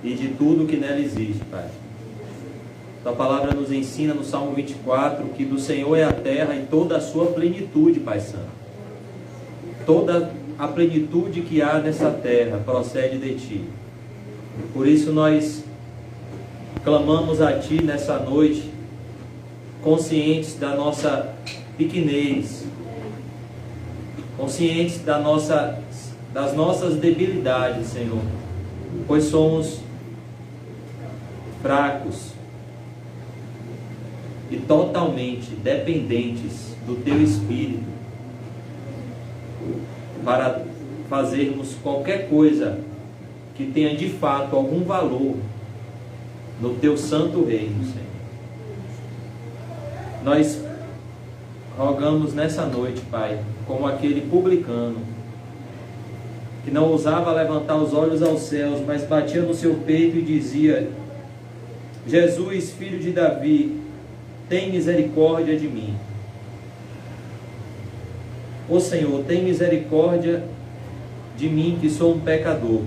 e de tudo que nela existe, Pai. Tua palavra nos ensina no Salmo 24 que do Senhor é a terra e toda a sua plenitude, Pai Santo. Toda a plenitude que há nessa terra procede de Ti. Por isso nós clamamos a Ti nessa noite, conscientes da nossa pequenez, conscientes das nossas debilidades, Senhor, pois somos fracos e totalmente dependentes do Teu Espírito para fazermos qualquer coisa que tenha de fato algum valor no Teu santo reino, Senhor. Nós rogamos nessa noite, Pai, como aquele publicano que não ousava levantar os olhos aos céus, mas batia no seu peito e dizia: Jesus, filho de Davi, tem misericórdia de mim. Ó Senhor, tem misericórdia de mim, que sou um pecador.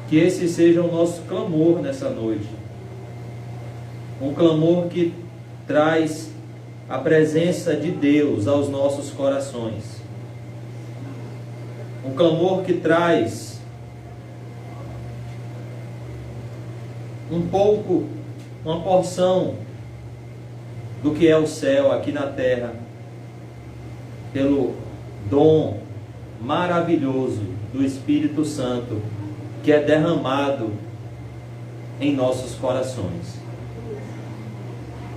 Que esse seja o nosso clamor nessa noite. Um clamor que traz a presença de Deus aos nossos corações. Um clamor que traz uma porção do que é o céu aqui na terra, pelo dom maravilhoso do Espírito Santo que é derramado em nossos corações.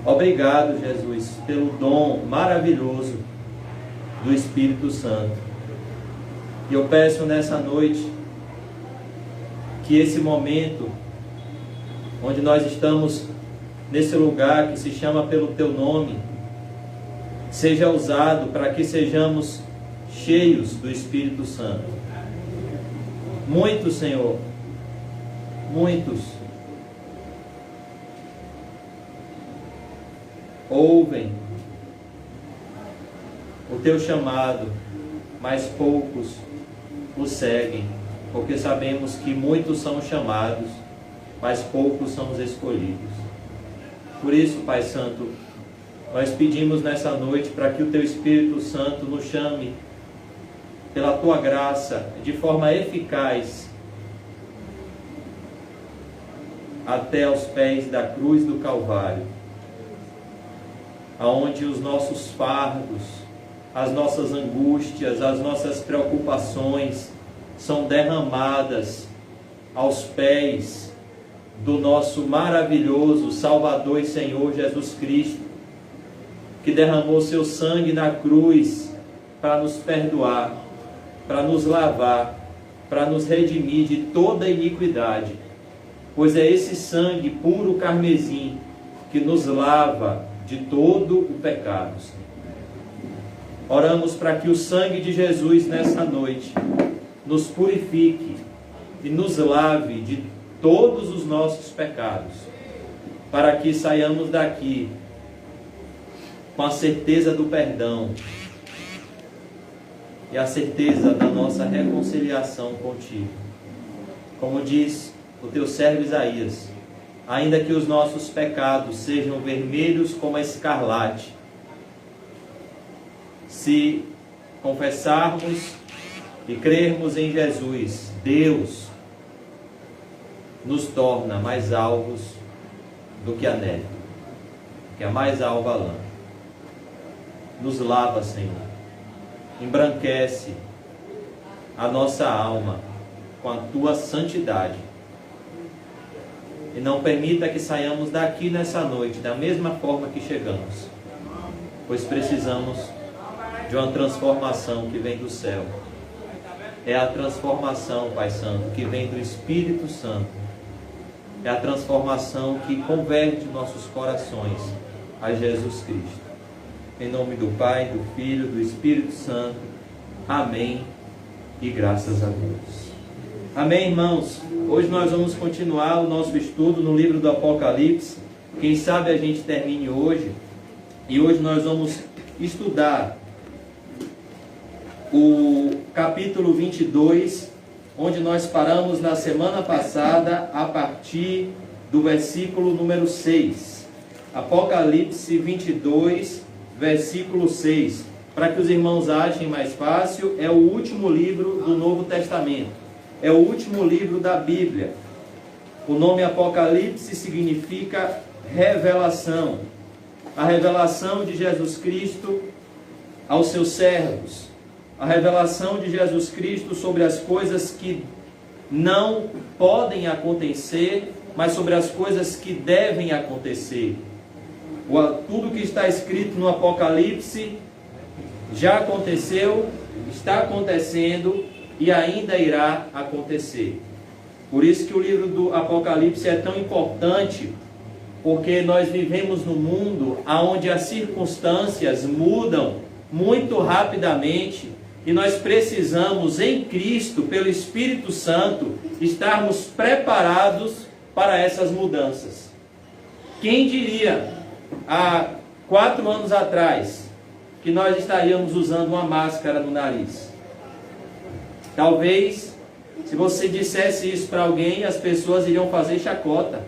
Obrigado, Jesus, pelo dom maravilhoso do Espírito Santo. E eu peço nessa noite que esse momento onde nós estamos nesse lugar que se chama pelo Teu nome seja usado para que sejamos cheios do Espírito Santo. Muitos, Senhor, muitos ouvem o Teu chamado, mas poucos o seguem, porque sabemos que muitos são chamados, mas poucos são os escolhidos. Por isso, Pai Santo, nós pedimos nessa noite para que o Teu Espírito Santo nos chame pela Tua graça, de forma eficaz, até aos pés da cruz do Calvário, aonde os nossos fardos, as nossas angústias, as nossas preocupações são derramadas aos pés do nosso maravilhoso Salvador e Senhor Jesus Cristo, que derramou seu sangue na cruz para nos perdoar, para nos lavar, para nos redimir de toda iniquidade, pois é esse sangue puro carmesim que nos lava de todo o pecado. Oramos para que o sangue de Jesus nessa noite nos purifique e nos lave de todos os nossos pecados, para que saiamos daqui com a certeza do perdão e a certeza da nossa reconciliação contigo. Como diz o Teu servo Isaías: ainda que os nossos pecados sejam vermelhos como a escarlate, se confessarmos e crermos em Jesus, Deus nos torna mais alvos do que a neve, que é a mais alva lã. Nos lava, Senhor, embranquece a nossa alma com a Tua santidade, e não permita que saiamos daqui nessa noite da mesma forma que chegamos, pois precisamos de uma transformação que vem do céu. É a transformação, Pai Santo, que vem do Espírito Santo. É a transformação que converte nossos corações a Jesus Cristo. Em nome do Pai, do Filho, do Espírito Santo. Amém. E graças a Deus. Amém, irmãos? Hoje nós vamos continuar o nosso estudo no livro do Apocalipse. Quem sabe a gente termine hoje. E hoje nós vamos estudar o capítulo 22, onde nós paramos na semana passada, a partir do versículo número 6. Apocalipse 22, versículo 6. Para que os irmãos achem mais fácil, é o último livro do Novo Testamento. É o último livro da Bíblia. O nome Apocalipse significa revelação. A revelação de Jesus Cristo aos seus servos. A revelação de Jesus Cristo sobre as coisas que não podem acontecer, mas sobre as coisas que devem acontecer. Tudo que está escrito no Apocalipse já aconteceu, está acontecendo e ainda irá acontecer. Por isso que o livro do Apocalipse é tão importante, porque nós vivemos num mundo onde as circunstâncias mudam muito rapidamente e nós precisamos, em Cristo, pelo Espírito Santo, estarmos preparados para essas mudanças. Quem diria, há 4 anos atrás, que nós estaríamos usando uma máscara no nariz? Talvez, se você dissesse isso para alguém, as pessoas iriam fazer chacota.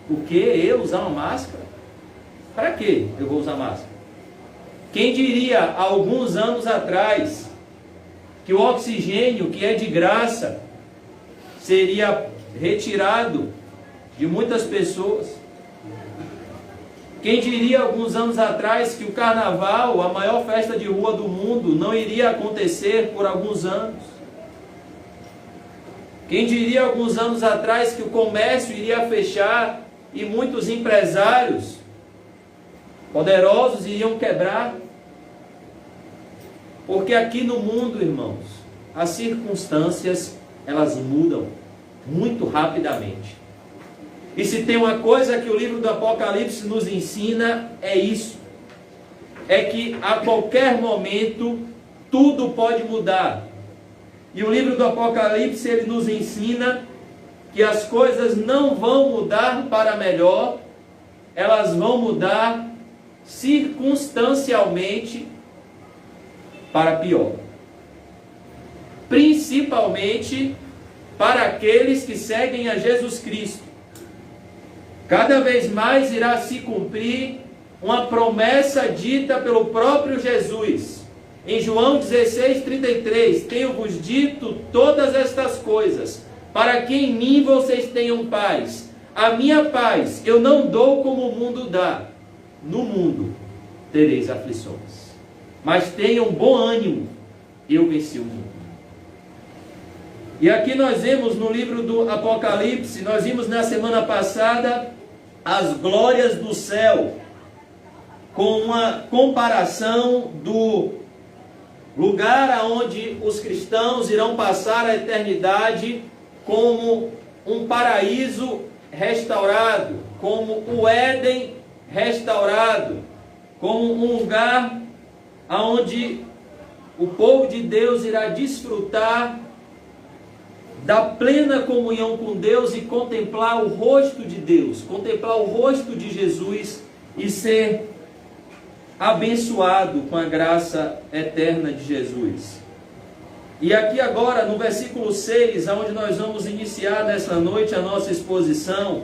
O que? Eu usar uma máscara? Para que eu vou usar máscara? Quem diria, há alguns anos atrás, que o oxigênio, que é de graça, seria retirado de muitas pessoas? Quem diria alguns anos atrás que o carnaval, a maior festa de rua do mundo, não iria acontecer por alguns anos? Quem diria alguns anos atrás que o comércio iria fechar e muitos empresários poderosos iriam quebrar? Porque aqui no mundo, irmãos, as circunstâncias, elas mudam muito rapidamente. E se tem uma coisa que o livro do Apocalipse nos ensina, é isso. É que a qualquer momento, tudo pode mudar. E o livro do Apocalipse, ele nos ensina que as coisas não vão mudar para melhor, elas vão mudar circunstancialmente para pior. Principalmente para aqueles que seguem a Jesus Cristo. Cada vez mais irá se cumprir uma promessa dita pelo próprio Jesus. Em João 16:33, tenho-vos dito todas estas coisas, para que em mim vocês tenham paz. A minha paz eu não dou como o mundo dá. No mundo tereis aflições. Mas tenham bom ânimo, eu venci o mundo. E aqui nós vemos no livro do Apocalipse, nós vimos na semana passada as glórias do céu, com uma comparação do lugar aonde os cristãos irão passar a eternidade como um paraíso restaurado, como o Éden restaurado, como um lugar aonde o povo de Deus irá desfrutar da plena comunhão com Deus e contemplar o rosto de Deus, contemplar o rosto de Jesus e ser abençoado com a graça eterna de Jesus. E aqui agora, no versículo 6, onde nós vamos iniciar nessa noite a nossa exposição,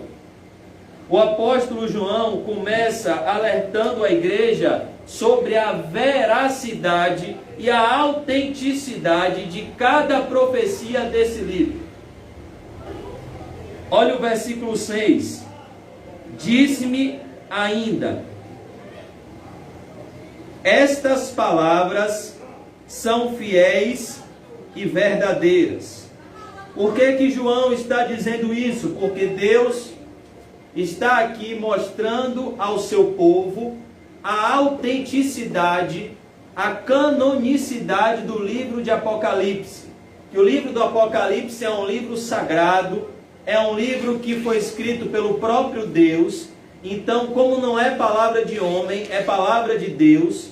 o apóstolo João começa alertando a igreja sobre a veracidade e a autenticidade de cada profecia desse livro. Olha o versículo 6. Disse-me ainda: estas palavras são fiéis e verdadeiras. Por que João está dizendo isso? Porque Deus está aqui mostrando ao seu povo a autenticidade, a canonicidade do livro de Apocalipse. Que o livro do Apocalipse é um livro sagrado, é um livro que foi escrito pelo próprio Deus. Então, como não é palavra de homem, é palavra de Deus,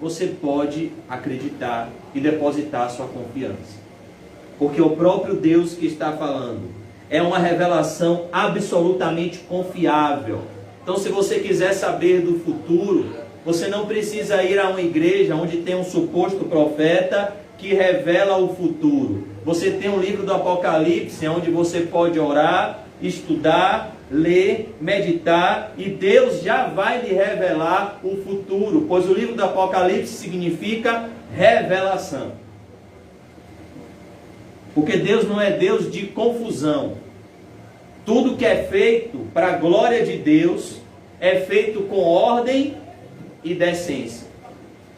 você pode acreditar e depositar sua confiança. Porque o próprio Deus que está falando. É uma revelação absolutamente confiável. Então, se você quiser saber do futuro, você não precisa ir a uma igreja onde tem um suposto profeta que revela o futuro. você tem um livro do Apocalipse, onde você pode orar, estudar, ler, meditar, e Deus já vai lhe revelar o futuro, pois o livro do Apocalipse significa revelação. Porque Deus não é Deus de confusão. Tudo que é feito para a glória de Deus é feito com ordem e decência.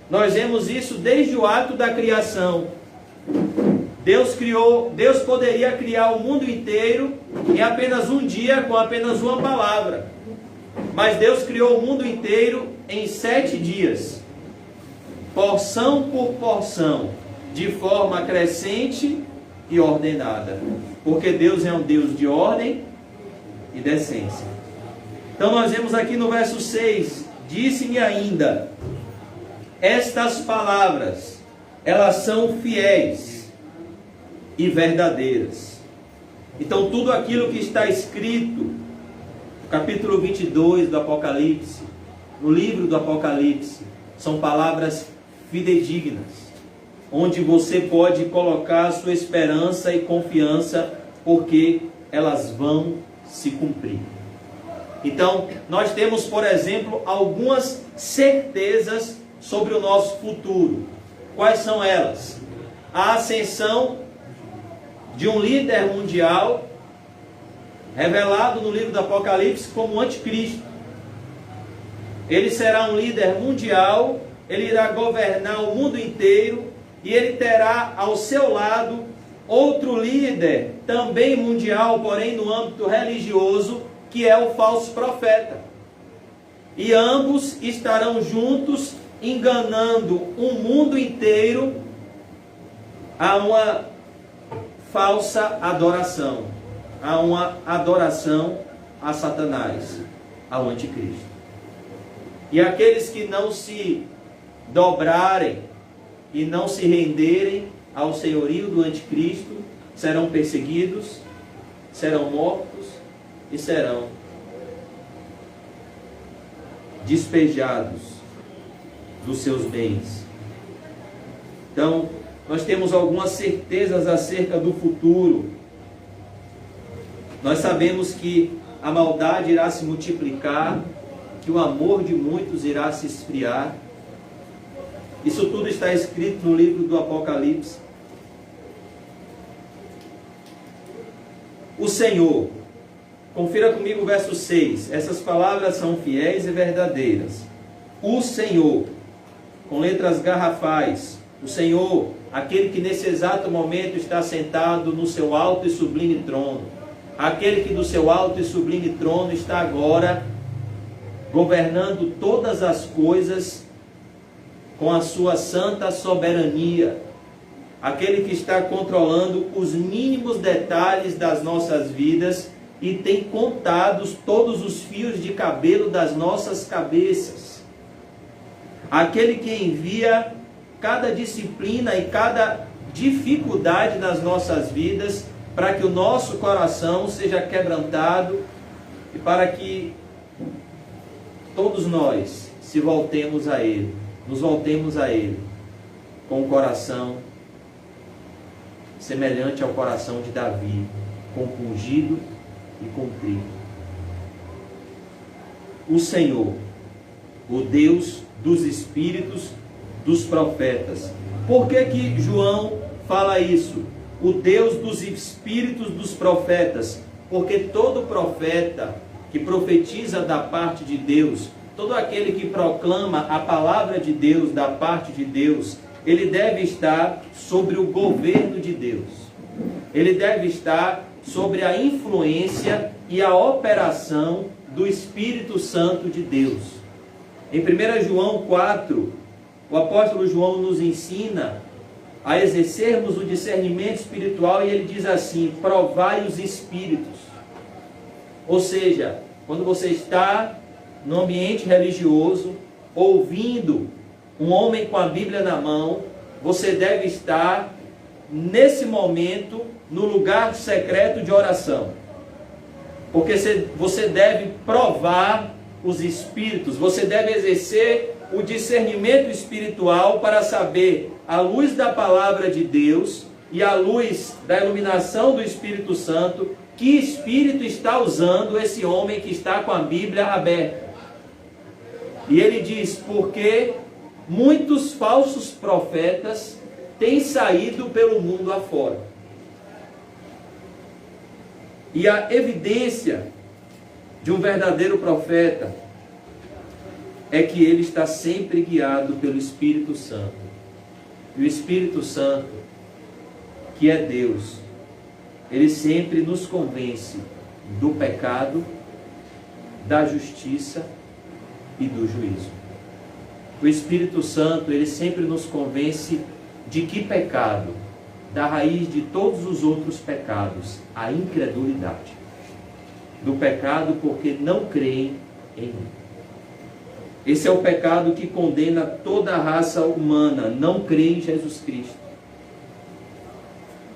Nós vemos isso desde o ato da criação. Deus poderia criar o mundo inteiro em apenas um dia, com apenas uma palavra. Mas Deus criou o mundo inteiro em 7 dias, porção por porção, de forma crescente e ordenada. Porque Deus é um Deus de ordem e decência. Então nós vemos aqui no verso 6, disse-me ainda, estas palavras, elas são fiéis e verdadeiras. Então tudo aquilo que está escrito, no capítulo 22 do Apocalipse, no livro do Apocalipse, são palavras fidedignas, onde você pode colocar a sua esperança e confiança, porque elas vão se cumprir. Então, nós temos, por exemplo, algumas certezas sobre o nosso futuro. Quais são elas? A ascensão de um líder mundial, revelado no livro do Apocalipse como anticristo. Ele será um líder mundial, ele irá governar o mundo inteiro, e ele terá ao seu lado outro líder, também mundial, porém no âmbito religioso, que é o falso profeta. E ambos estarão juntos, enganando o mundo inteiro a uma falsa adoração, a uma adoração a Satanás, ao anticristo. E aqueles que não se dobrarem e não se renderem ao senhorio do anticristo serão perseguidos, serão mortos e serão despejados dos seus bens. Então, nós temos algumas certezas acerca do futuro. Nós sabemos que a maldade irá se multiplicar, que o amor de muitos irá se esfriar. Isso tudo está escrito no livro do Apocalipse. O Senhor, confira comigo o verso 6. Essas palavras são fiéis e verdadeiras. O Senhor, com letras garrafais. O Senhor, aquele que nesse exato momento está sentado no seu alto e sublime trono. Aquele que do seu alto e sublime trono está agora governando todas as coisas com a sua santa soberania. Aquele que está controlando os mínimos detalhes das nossas vidas e tem contado todos os fios de cabelo das nossas cabeças. Aquele que envia cada disciplina e cada dificuldade nas nossas vidas para que o nosso coração seja quebrantado e para que todos nós se voltemos a Ele, nos voltemos a Ele com o coração semelhante ao coração de Davi, compungido e contrito. O Senhor, o Deus dos espíritos dos profetas. Por que que João fala isso? O Deus dos espíritos dos profetas. Porque todo profeta que profetiza da parte de Deus, todo aquele que proclama a palavra de Deus da parte de Deus, ele deve estar sobre o governo de Deus. Ele deve estar sobre a influência e a operação do Espírito Santo de Deus. Em 1 João 4, o apóstolo João nos ensina a exercermos o discernimento espiritual, e ele diz assim: provai os espíritos. Ou seja, quando você está no ambiente religioso, ouvindo um homem com a Bíblia na mão, você deve estar nesse momento no lugar secreto de oração. Porque você deve provar os espíritos, você deve exercer o discernimento espiritual para saber, à luz da palavra de Deus, e à luz da iluminação do Espírito Santo, que espírito está usando esse homem que está com a Bíblia aberta. E ele diz, porque muitos falsos profetas têm saído pelo mundo afora. E a evidência de um verdadeiro profeta é que ele está sempre guiado pelo Espírito Santo. E o Espírito Santo, que é Deus, ele sempre nos convence do pecado, da justiça e do juízo. O Espírito Santo, ele sempre nos convence de que pecado? Da raiz de todos os outros pecados, a incredulidade. Do pecado porque não creem em mim. Esse é o pecado que condena toda a raça humana, não crê em Jesus Cristo.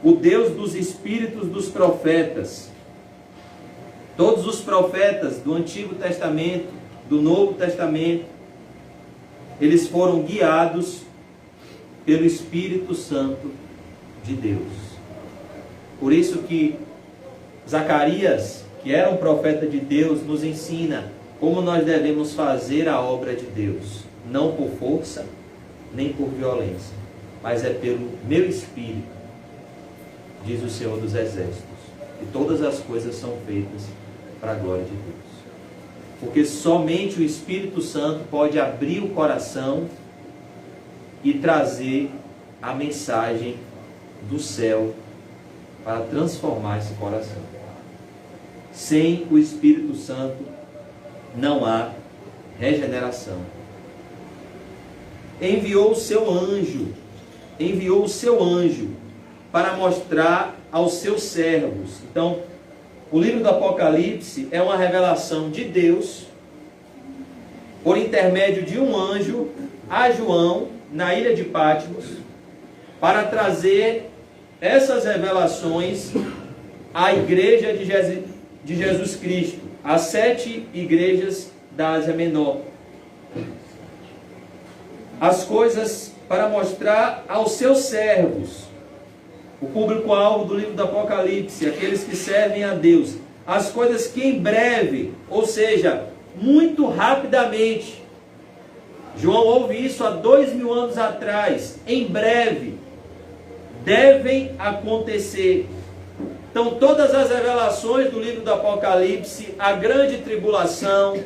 O Deus dos espíritos dos profetas, todos os profetas do Antigo Testamento, do Novo Testamento, eles foram guiados pelo Espírito Santo de Deus. Por isso que Zacarias, que era um profeta de Deus, nos ensina como nós devemos fazer a obra de Deus, não por força, nem por violência, mas é pelo meu Espírito, diz o Senhor dos Exércitos, e todas as coisas são feitas para a glória de Deus. Porque somente o Espírito Santo pode abrir o coração e trazer a mensagem do céu para transformar esse coração. Sem o Espírito Santo não há regeneração. Enviou o seu anjo para mostrar aos seus servos. Então, o livro do Apocalipse é uma revelação de Deus por intermédio de um anjo a João na ilha de Patmos para trazer essas revelações à igreja de Jesus Cristo, às 7 igrejas da Ásia Menor. As coisas para mostrar aos seus servos, o público-alvo do livro do Apocalipse, aqueles que servem a Deus, as coisas que em breve, ou seja, muito rapidamente, João ouve isso há 2000 anos atrás, em breve, devem acontecer. Então, todas as revelações do livro do Apocalipse, a grande tribulação,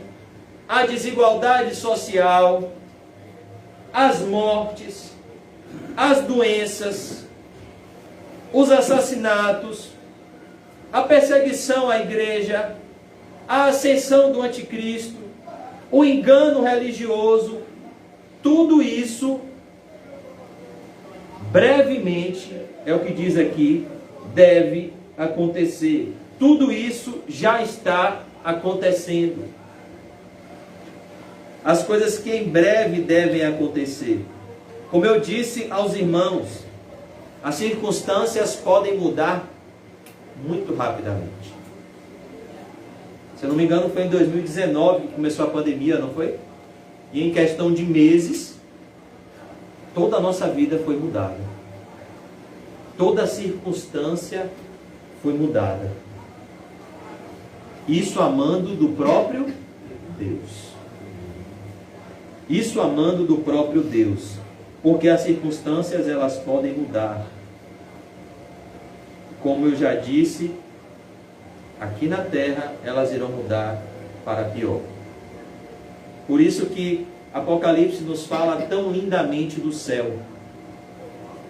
a desigualdade social, as mortes, as doenças, os assassinatos, a perseguição à igreja, a ascensão do anticristo, o engano religioso, tudo isso, brevemente, é o que diz aqui, deve acontecer. Tudo isso já está acontecendo. As coisas que em breve devem acontecer. Como eu disse aos irmãos, as circunstâncias podem mudar muito rapidamente. Se eu não me engano, foi em 2019 que começou a pandemia, não foi? E em questão de meses, toda a nossa vida foi mudada. Toda a circunstância foi mudada. Isso amando do próprio Deus. Isso amando do próprio Deus. Porque as circunstâncias, elas podem mudar. Como eu já disse, aqui na terra, elas irão mudar para pior. Por isso que Apocalipse nos fala tão lindamente do céu.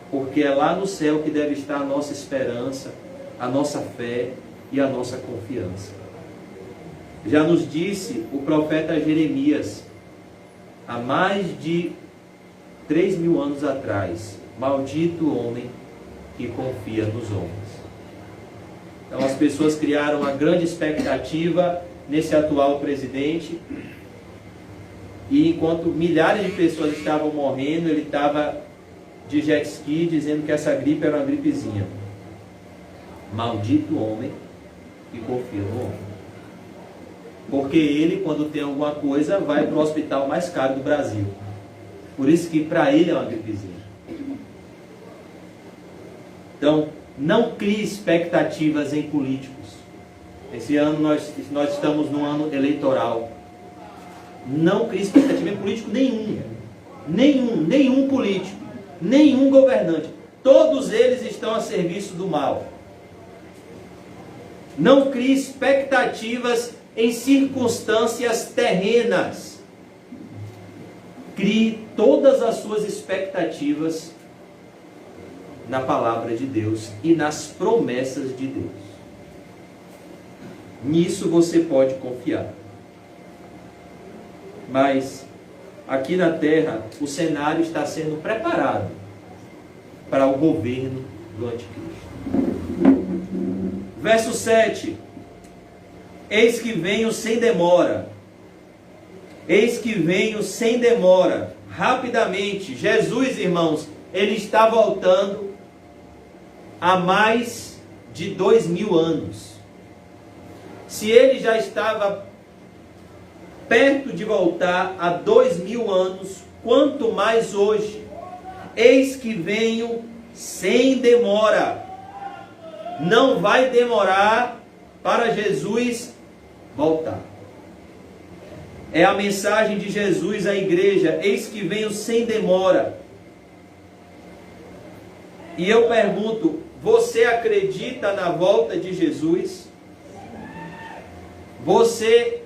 Porque é lá no céu que deve estar a nossa esperança, a nossa fé e a nossa confiança. Já nos disse o profeta Jeremias, há mais de 3.000 anos atrás, maldito o homem que confia nos homens. Então as pessoas criaram uma grande expectativa nesse atual presidente, e enquanto milhares de pessoas estavam morrendo, ele estava de jet ski dizendo que essa gripe era uma gripezinha. Maldito o homem que confia no homem. Porque ele, quando tem alguma coisa, vai para o hospital mais caro do Brasil. Por isso que para ele é uma gripezinha. Então, não crie expectativas em políticos. Esse ano nós estamos num ano eleitoral. Não crie expectativa em político nenhum. Nenhum político, nenhum governante. Todos eles estão a serviço do mal. Não crie expectativas em circunstâncias terrenas. Crie todas as suas expectativas na palavra de Deus e nas promessas de Deus. Nisso você pode confiar. Mas aqui na terra o cenário está sendo preparado para o governo do anticristo. Verso 7. Eis que venho sem demora. Eis que venho sem demora. Rapidamente. Jesus, irmãos, ele está voltando há mais de 2000 anos. Se ele já estava perto de voltar há 2000 anos, quanto mais hoje. Eis que venho sem demora. Não vai demorar para Jesus voltar. É a mensagem de Jesus à igreja. Eis que venho sem demora. E eu pergunto, você acredita na volta de Jesus? Você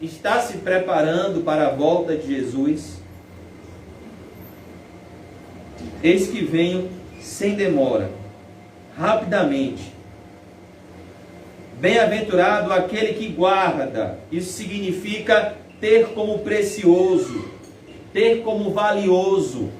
está se preparando para a volta de Jesus? Eis que venho sem demora, rapidamente. Bem-aventurado aquele que guarda. Isso significa ter como precioso, ter como valioso,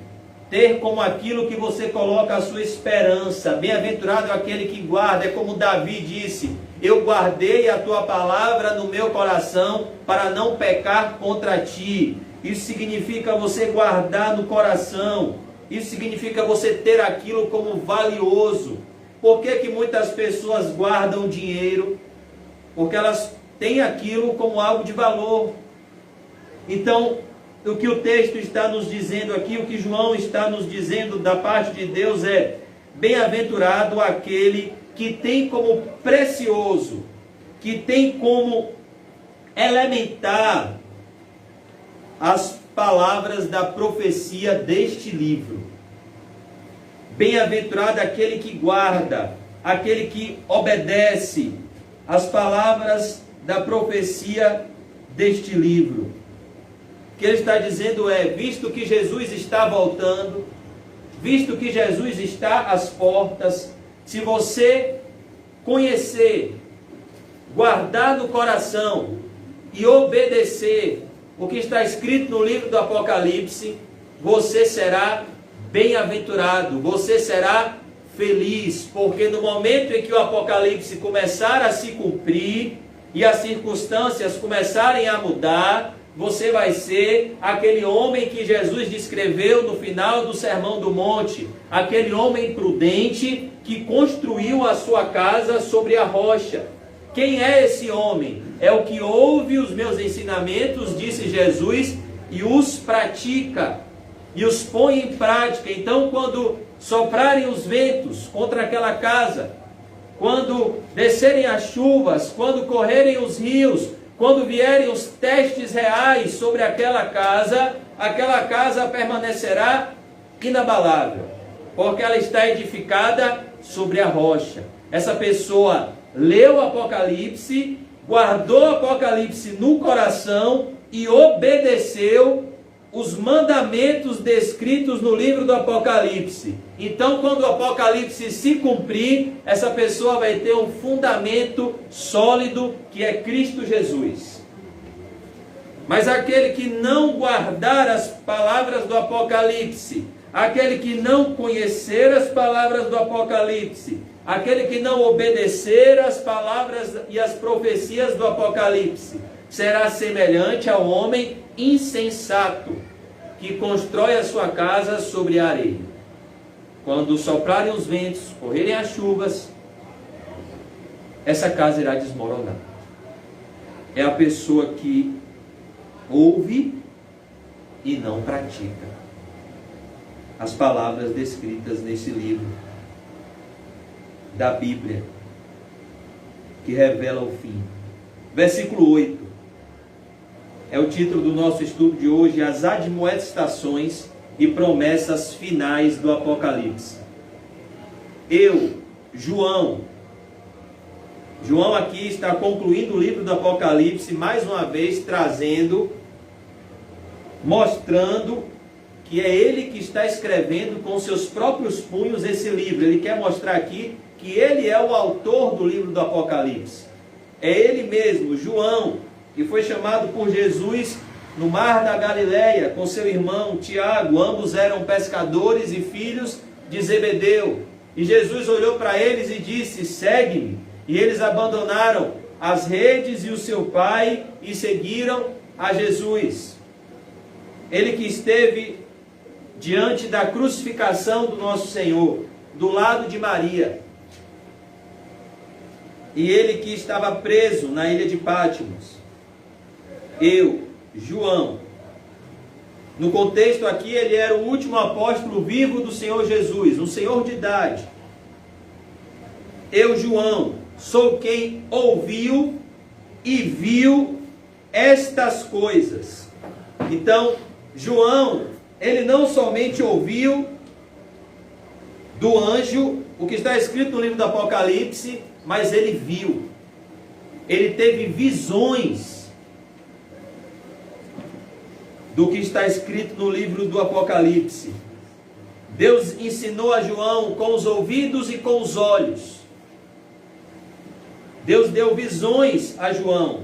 ter como aquilo que você coloca a sua esperança. Bem-aventurado aquele que guarda. É como Davi disse: eu guardei a tua palavra no meu coração para não pecar contra ti. Isso significa você guardar no coração. Isso significa você ter aquilo como valioso. Por que muitas pessoas guardam dinheiro? Porque elas têm aquilo como algo de valor. Então, o que o texto está nos dizendo aqui, o que João está nos dizendo da parte de Deus é: bem-aventurado aquele que tem como precioso, que tem como elementar as palavras da profecia deste livro. Bem-aventurado aquele que guarda, aquele que obedece as palavras da profecia deste livro. O que ele está dizendo é: visto que Jesus está voltando, visto que Jesus está às portas, se você conhecer, guardar no coração e obedecer o que está escrito no livro do Apocalipse, você será bem-aventurado, você será feliz, porque no momento em que o Apocalipse começar a se cumprir e as circunstâncias começarem a mudar, você vai ser aquele homem que Jesus descreveu no final do Sermão do Monte, aquele homem prudente que construiu a sua casa sobre a rocha. Quem é esse homem? É o que ouve os meus ensinamentos, disse Jesus, e os pratica, e os põe em prática. Então, quando soprarem os ventos contra aquela casa, quando descerem as chuvas, quando correrem os rios, quando vierem os testes reais sobre aquela casa permanecerá inabalável, porque ela está edificada sobre a rocha. Essa pessoa leu o Apocalipse, guardou o Apocalipse no coração e obedeceu os mandamentos descritos no livro do Apocalipse. Então, quando o Apocalipse se cumprir, essa pessoa vai ter um fundamento sólido, que é Cristo Jesus. Mas aquele que não guardar as palavras do Apocalipse, aquele que não conhecer as palavras do Apocalipse, aquele que não obedecer as palavras e as profecias do Apocalipse, será semelhante ao homem insensato que constrói a sua casa sobre a areia. Quando soprarem os ventos, correrem as chuvas, essa casa irá desmoronar. É a pessoa que ouve e não pratica as palavras descritas nesse livro. da Bíblia, que revela o fim. Versículo 8. É o título do nosso estudo de hoje, as admoestações e promessas finais do Apocalipse. João aqui está concluindo o livro do Apocalipse, mais uma vez mostrando que é ele que está escrevendo com seus próprios punhos esse livro. Ele quer mostrar aqui que ele é o autor do livro do Apocalipse. É ele mesmo, João, que foi chamado por Jesus no mar da Galileia, com seu irmão Tiago. Ambos eram pescadores e filhos de Zebedeu. E Jesus olhou para eles e disse: segue-me. E eles abandonaram as redes e o seu pai e seguiram a Jesus. Ele que esteve diante da crucificação do nosso Senhor, do lado de Maria. E ele que estava preso na ilha de Patmos. João. No contexto aqui, ele era o último apóstolo vivo do Senhor Jesus, um senhor de idade. João, sou quem ouviu e viu estas coisas. Então, João, ele não somente ouviu do anjo o que está escrito no livro do Apocalipse, mas ele viu. Ele teve visões do que está escrito no livro do Apocalipse. Deus ensinou a João com os ouvidos e com os olhos. Deus deu visões a João.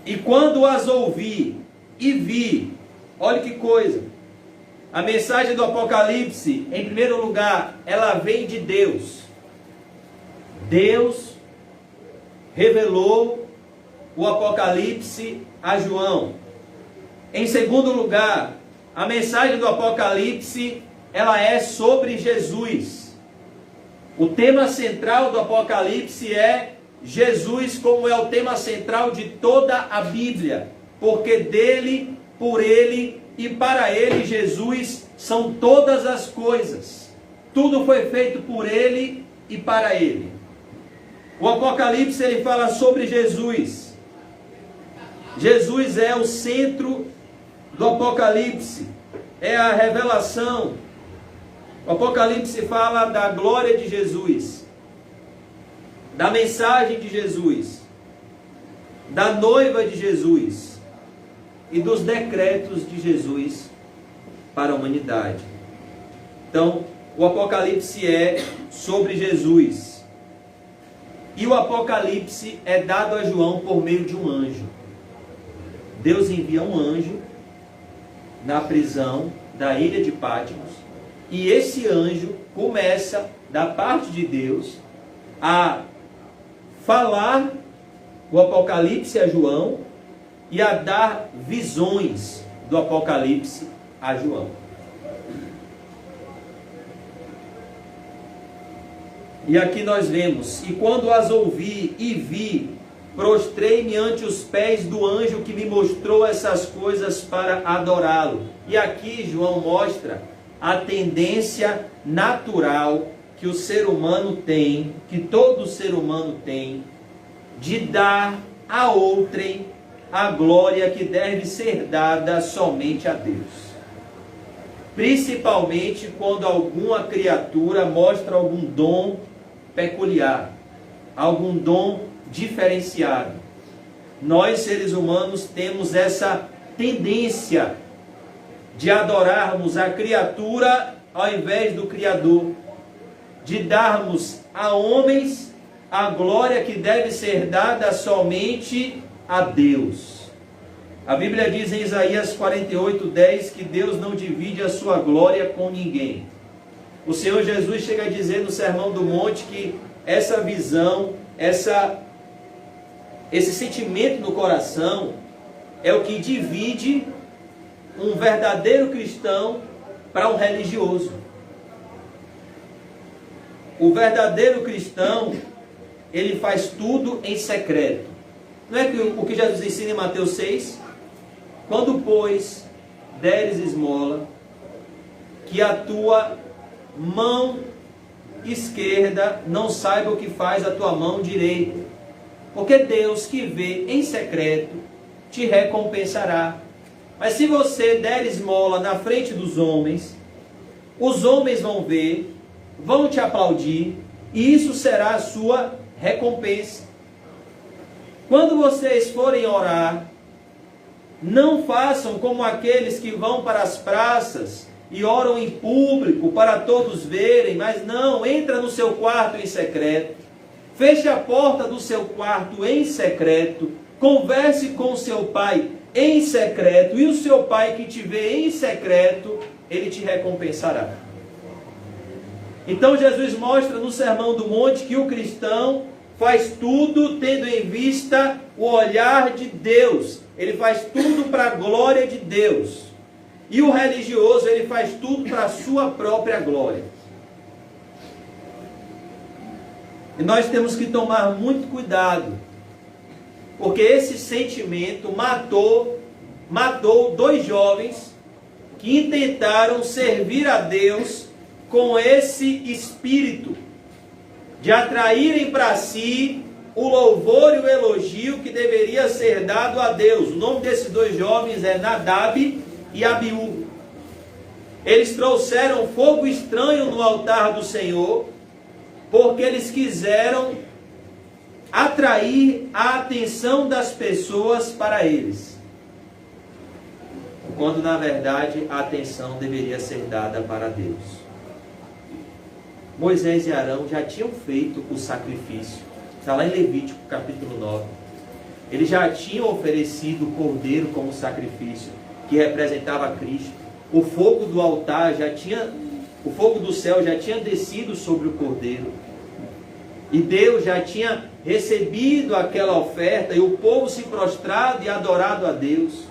E quando as ouvi e vi, olha que coisa, a mensagem do Apocalipse, em primeiro lugar, ela vem de Deus. Deus revelou o Apocalipse a João. Em segundo lugar, a mensagem do Apocalipse, ela é sobre Jesus. O tema central do Apocalipse é Jesus, como é o tema central de toda a Bíblia, porque dele, por ele e para ele, Jesus, são todas as coisas. Tudo foi feito por ele e para ele. O Apocalipse, ele fala sobre Jesus. Jesus é o centro do Apocalipse, é a revelação. O Apocalipse fala da glória de Jesus, da mensagem de Jesus, da noiva de Jesus e dos decretos de Jesus para a humanidade. Então, o Apocalipse é sobre Jesus. E o Apocalipse é dado a João por meio de um anjo. Deus envia um anjo na prisão da ilha de Patmos, e esse anjo começa, da parte de Deus, a falar o Apocalipse a João e a dar visões do Apocalipse a João. E aqui nós vemos: e quando as ouvi e vi, prostrei-me ante os pés do anjo que me mostrou essas coisas para adorá-lo. E aqui João mostra a tendência natural que o ser humano tem, que todo ser humano tem, de dar a outrem a glória que deve ser dada somente a Deus. Principalmente quando alguma criatura mostra algum dom peculiar, algum dom diferenciado. Nós, seres humanos, temos essa tendência de adorarmos a criatura ao invés do Criador, de darmos a homens a glória que deve ser dada somente a Deus. A Bíblia diz em Isaías 48:10 que Deus não divide a sua glória com ninguém. O Senhor Jesus chega a dizer no Sermão do Monte que essa visão, esse sentimento no coração é o que divide um verdadeiro cristão para um religioso. O verdadeiro cristão, ele faz tudo em secreto. Não é o que Jesus ensina em Mateus 6? Quando, pois, deres esmola, que a tua mão esquerda não saiba o que faz a tua mão direita. Porque Deus que vê em secreto te recompensará. Mas se você der esmola na frente dos homens, os homens vão ver, vão te aplaudir, e isso será a sua recompensa. Quando vocês forem orar, não façam como aqueles que vão para as praças e oram em público para todos verem, mas não, entra no seu quarto em secreto, feche a porta do seu quarto em secreto, converse com seu pai em secreto, e o seu pai que te vê em secreto, ele te recompensará. Então Jesus mostra no Sermão do Monte que o cristão faz tudo tendo em vista o olhar de Deus. Ele faz tudo para a glória de Deus. E o religioso, ele faz tudo para a sua própria glória. E nós temos que tomar muito cuidado, porque esse sentimento matou 2 jovens que intentaram servir a Deus com esse espírito de atraírem para si o louvor e o elogio que deveria ser dado a Deus. O nome desses 2 jovens é Nadab e Abiú. Eles trouxeram fogo estranho no altar do Senhor, porque eles quiseram atrair a atenção das pessoas para eles, quando na verdade a atenção deveria ser dada para Deus. Moisés e Arão já tinham feito o sacrifício. Está lá em Levítico capítulo 9. Eles já tinham oferecido o cordeiro como sacrifício, que representava Cristo. O fogo do altar o fogo do céu já tinha descido sobre o cordeiro. E Deus já tinha recebido aquela oferta, e o povo se prostrado e adorado a Deus.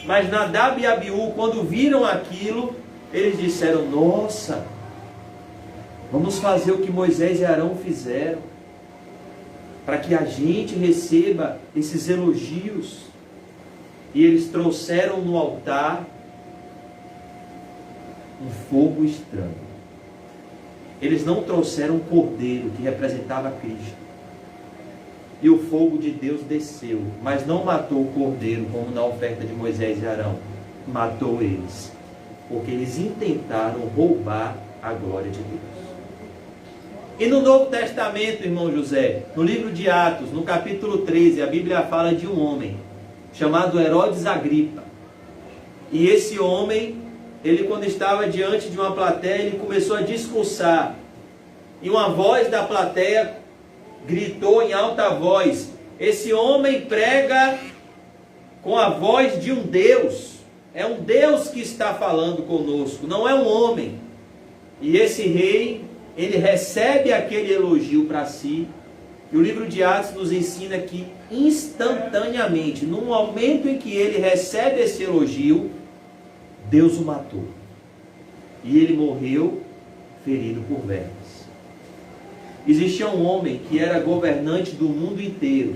Mas Nadab e Abiú, quando viram aquilo, eles disseram: nossa, vamos fazer o que Moisés e Arão fizeram, para que a gente receba esses elogios. E eles trouxeram no altar um fogo estranho. Eles não trouxeram um cordeiro que representava Cristo. E o fogo de Deus desceu, mas não matou o cordeiro como na oferta de Moisés e Arão. Matou eles, porque eles intentaram roubar a glória de Deus. E no Novo Testamento, irmão José, no livro de Atos, no capítulo 13, a Bíblia fala de um homem chamado Herodes Agripa. E esse homem, ele quando estava diante de uma plateia, ele começou a discursar. E uma voz da plateia gritou em alta voz: esse homem prega com a voz de um Deus. É um Deus que está falando conosco, não é um homem. E esse rei, ele recebe aquele elogio para si. E o livro de Atos nos ensina que instantaneamente, no momento em que ele recebe esse elogio, Deus o matou. E ele morreu ferido por vermes. Existia um homem que era governante do mundo inteiro.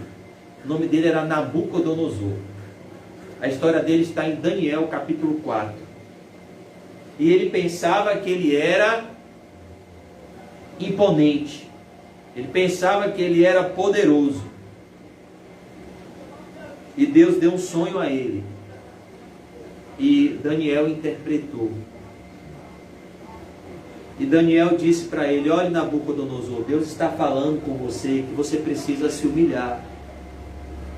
O nome dele era Nabucodonosor. A história dele está em Daniel capítulo 4. E ele pensava que ele era imponente. Ele pensava que ele era poderoso. E Deus deu um sonho a ele. E Daniel interpretou. E Daniel disse para ele: olhe, Nabucodonosor, Deus está falando com você que você precisa se humilhar,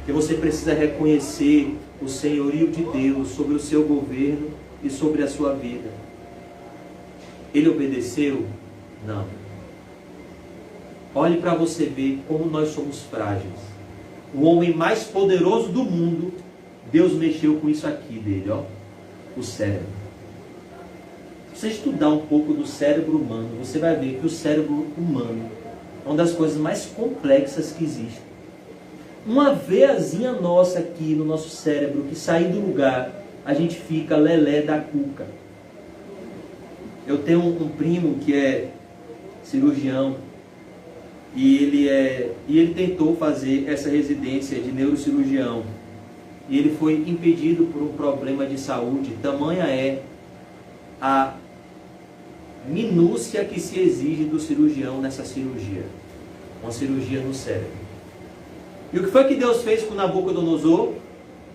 que você precisa reconhecer o senhorio de Deus sobre o seu governo e sobre a sua vida. Ele obedeceu? Não. Olhe para você ver como nós somos frágeis. O homem mais poderoso do mundo, Deus mexeu com isso aqui dele, ó, o cérebro. Se você estudar um pouco do cérebro humano, você vai ver que o cérebro humano é uma das coisas mais complexas que existem. Uma veiazinha nossa aqui no nosso cérebro que sair do lugar, a gente fica lelé da cuca. Eu tenho um primo que é cirurgião, e ele tentou fazer essa residência de neurocirurgião. E ele foi impedido por um problema de saúde. Tamanha é minúcia que se exige do cirurgião nessa cirurgia. Uma cirurgia no cérebro. E o que foi que Deus fez com Nabucodonosor?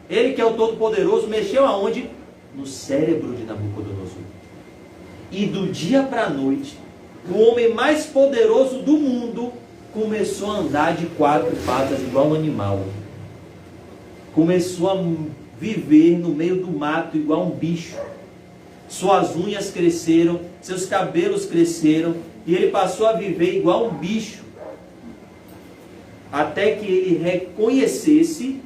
Ele, que é o Todo-Poderoso, mexeu aonde? No cérebro de Nabucodonosor. E do dia para a noite, o homem mais poderoso do mundo começou a andar de 4 patas igual um animal. Começou a viver no meio do mato igual um bicho. Suas unhas cresceram, seus cabelos cresceram, e ele passou a viver igual um bicho. Até que ele reconhecesse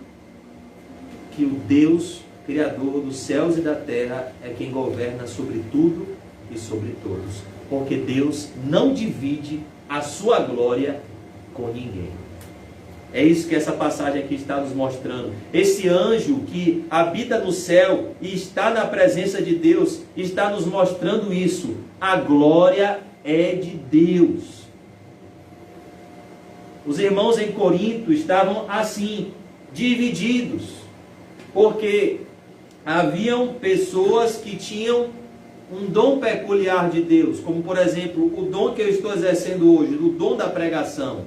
que o Deus, Criador dos céus e da terra, é quem governa sobre tudo e sobre todos. Porque Deus não divide a sua glória com ninguém. É isso que essa passagem aqui está nos mostrando. Esse anjo que habita no céu e está na presença de Deus, está nos mostrando isso. A glória é de Deus. Os irmãos em Corinto estavam assim, divididos, porque haviam pessoas que tinham um dom peculiar de Deus, como por exemplo, o dom que eu estou exercendo hoje, o dom da pregação.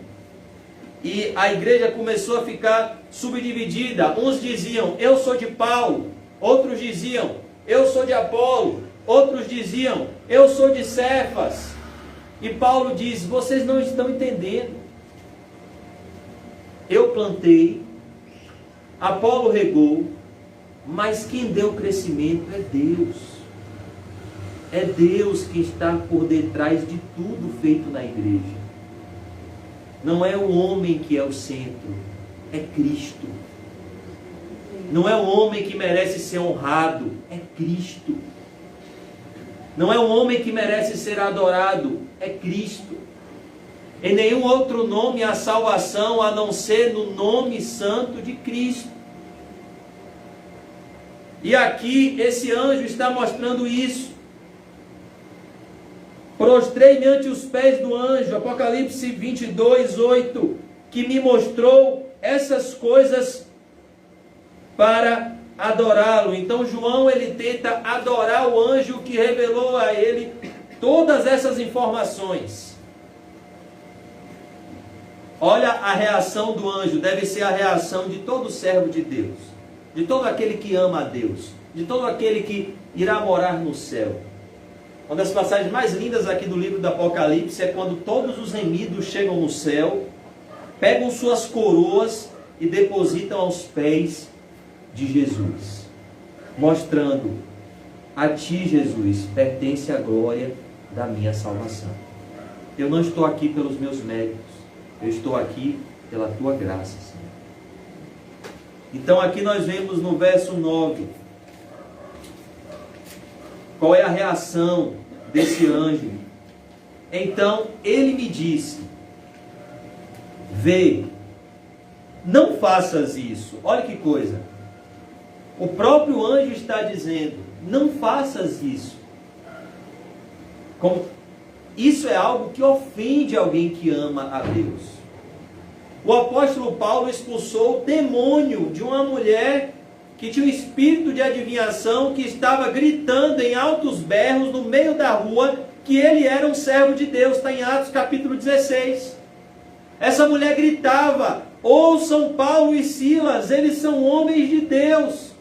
E a igreja começou a ficar subdividida. Uns diziam, eu sou de Paulo. Outros diziam, eu sou de Apolo. Outros diziam, eu sou de Cefas. E Paulo diz, vocês não estão entendendo. Eu plantei, Apolo regou, mas quem deu o crescimento é Deus. É Deus que está por detrás de tudo feito na igreja. Não é o homem que é o centro, é Cristo. Não é o homem que merece ser honrado, é Cristo. Não é o homem que merece ser adorado, é Cristo. Em nenhum outro nome há salvação a não ser no nome santo de Cristo. E aqui esse anjo está mostrando isso. Prostrei-me ante os pés do anjo, Apocalipse 22, 8, que me mostrou essas coisas para adorá-lo. Então João, ele tenta adorar o anjo que revelou a ele todas essas informações. Olha a reação do anjo, deve ser a reação de todo servo de Deus, de todo aquele que ama a Deus, de todo aquele que irá morar no céu. Uma das passagens mais lindas aqui do livro do Apocalipse é quando todos os remidos chegam no céu, pegam suas coroas e depositam aos pés de Jesus, mostrando, a ti, Jesus, pertence a glória da minha salvação. Eu não estou aqui pelos meus méritos, eu estou aqui pela tua graça, Senhor. Então aqui nós vemos no verso 9, qual é a reação desse anjo? Então ele me disse, vê, não faças isso. Olha que coisa. O próprio anjo está dizendo, não faças isso. Como isso é algo que ofende alguém que ama a Deus. O apóstolo Paulo expulsou o demônio de uma mulher que tinha um espírito de adivinhação, que estava gritando em altos berros no meio da rua que ele era um servo de Deus. Está em Atos capítulo 16. Essa mulher gritava, ouçam Paulo e Silas, eles são homens de Deus.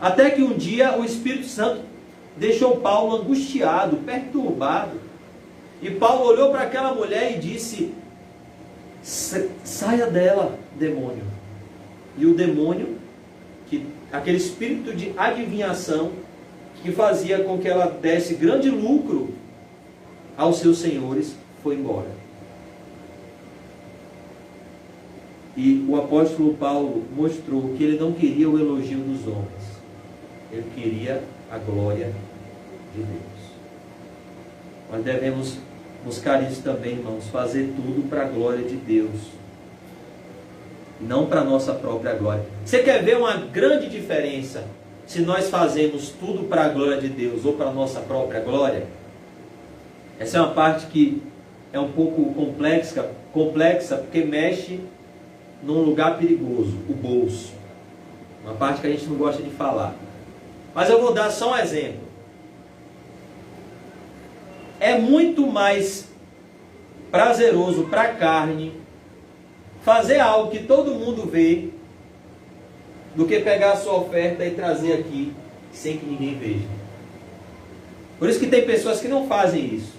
Até que um dia o Espírito Santo deixou Paulo angustiado, perturbado. E Paulo olhou para aquela mulher e disse, saia dela, demônio. E o demônio, aquele espírito de adivinhação, que fazia com que ela desse grande lucro aos seus senhores, foi embora. E o apóstolo Paulo mostrou que ele não queria o elogio dos homens. Ele queria a glória de Deus. Nós devemos buscar isso também, irmãos, fazer tudo para a glória de Deus, não para a nossa própria glória. Você quer ver uma grande diferença se nós fazemos tudo para a glória de Deus ou para a nossa própria glória? Essa é uma parte que é um pouco complexa porque mexe num lugar perigoso, o bolso. Uma parte que a gente não gosta de falar. Mas eu vou dar só um exemplo. é muito mais prazeroso para a carne fazer algo que todo mundo vê do que pegar a sua oferta e trazer aqui sem que ninguém veja. Por isso que tem pessoas que não fazem isso.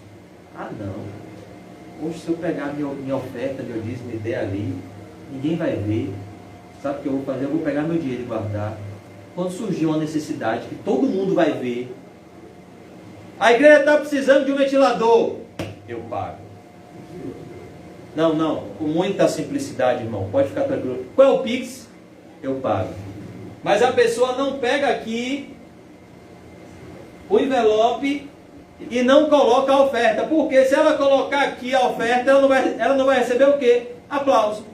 Ah, não. Hoje, se eu pegar minha oferta, meu dízimo e der ali, ninguém vai ver. Sabe o que eu vou fazer? Eu vou pegar meu dinheiro e guardar. Quando surgir uma necessidade que todo mundo vai ver, a igreja está precisando de um ventilador, eu pago. Não, com muita simplicidade, irmão. Pode ficar tranquilo. Qual é o Pix? Eu pago. Mas a pessoa não pega aqui o envelope e não coloca a oferta. Porque se ela colocar aqui a oferta, ela não vai receber o quê? Aplauso.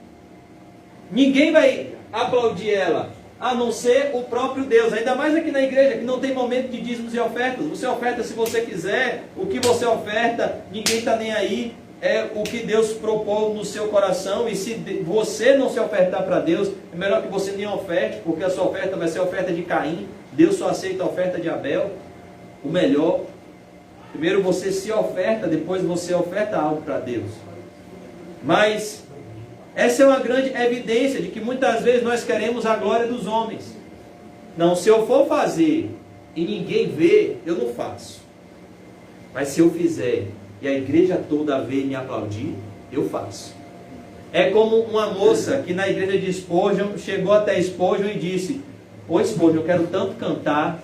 Ninguém vai aplaudir ela, a não ser o próprio Deus. Ainda mais aqui na igreja, que não tem momento de dízimos e ofertas. Você oferta se você quiser. O que você oferta, ninguém está nem aí. É o que Deus propôs no seu coração. E se você não se ofertar para Deus, é melhor que você nem oferte, porque a sua oferta vai ser a oferta de Caim. Deus só aceita a oferta de Abel. O melhor. Primeiro você se oferta, depois você oferta algo para Deus. Mas essa é uma grande evidência de que muitas vezes nós queremos a glória dos homens. Não, se eu for fazer e ninguém vê, eu não faço. Mas se eu fizer e a igreja toda ver e me aplaudir, eu faço. É como uma moça que na igreja de Spurgeon chegou até Spurgeon e disse: ô Spurgeon, eu quero tanto cantar.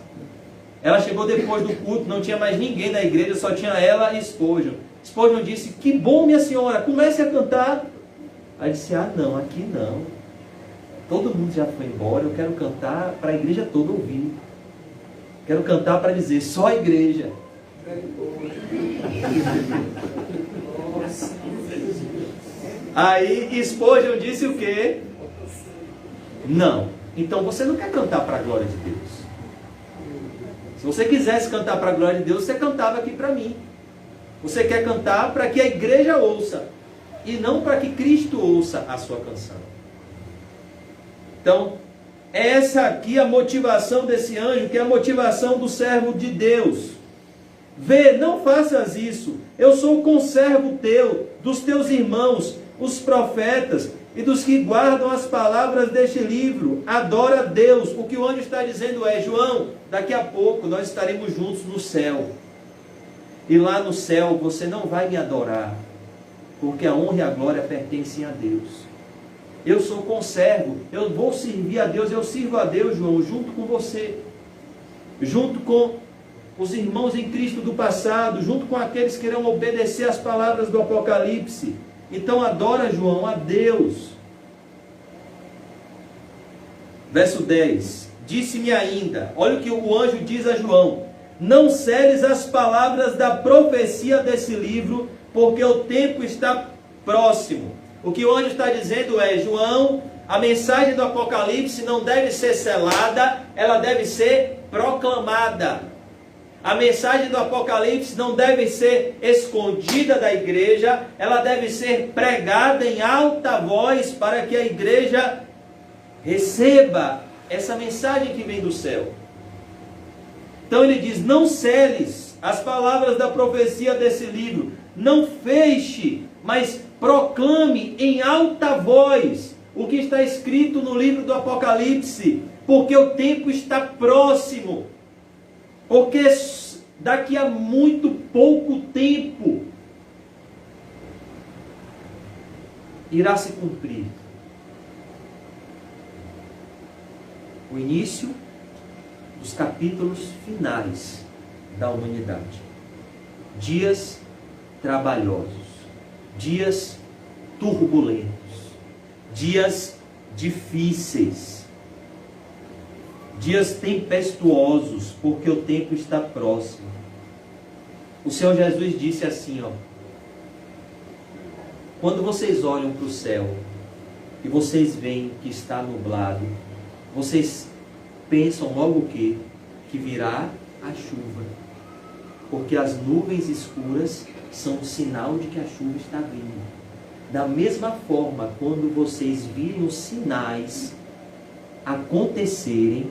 Ela chegou depois do culto, não tinha mais ninguém na igreja, só tinha ela e Spurgeon. Spurgeon disse: que bom, minha senhora, comece a cantar. Aí disse: ah, não, aqui não. Todo mundo já foi embora, eu quero cantar para a igreja toda ouvir. Quero cantar para dizer: só a igreja. Aí Spurgeon disse o quê? Não. Então você não quer cantar para a glória de Deus. Se você quisesse cantar para a glória de Deus, você cantava aqui para mim. Você quer cantar para que a igreja ouça, e não para que Cristo ouça a sua canção. Então, essa aqui é a motivação desse anjo, que é a motivação do servo de Deus. Vê, não faças isso. Eu sou conservo teu, dos teus irmãos, os profetas, e dos que guardam as palavras deste livro. Adora a Deus. O que o anjo está dizendo é: João, daqui a pouco nós estaremos juntos no céu. E lá no céu você não vai me adorar, porque a honra e a glória pertencem a Deus. Eu sou conservo, eu vou servir a Deus, eu sirvo a Deus, João, junto com você, junto com os irmãos em Cristo do passado, junto com aqueles que irão obedecer às palavras do Apocalipse. Então adora, João, a Deus. Verso 10. Disse-me ainda, olha o que o anjo diz a João: não seles as palavras da profecia desse livro, porque o tempo está próximo. O que o anjo está dizendo é: João, a mensagem do Apocalipse não deve ser selada, ela deve ser proclamada. A mensagem do Apocalipse não deve ser escondida da igreja, ela deve ser pregada em alta voz para que a igreja receba essa mensagem que vem do céu. Então ele diz: não seles as palavras da profecia desse livro, não feche, mas proclame em alta voz o que está escrito no livro do Apocalipse, porque o tempo está próximo. Porque daqui a muito pouco tempo irá se cumprir o início dos capítulos finais da humanidade. Dias trabalhosos, dias turbulentos, dias difíceis, dias tempestuosos, porque o tempo está próximo. O Senhor Jesus disse assim, quando vocês olham para o céu e vocês veem que está nublado, vocês pensam logo o quê? Que virá a chuva, porque as nuvens escuras são um sinal de que a chuva está vindo. Da mesma forma, quando vocês virem os sinais acontecerem,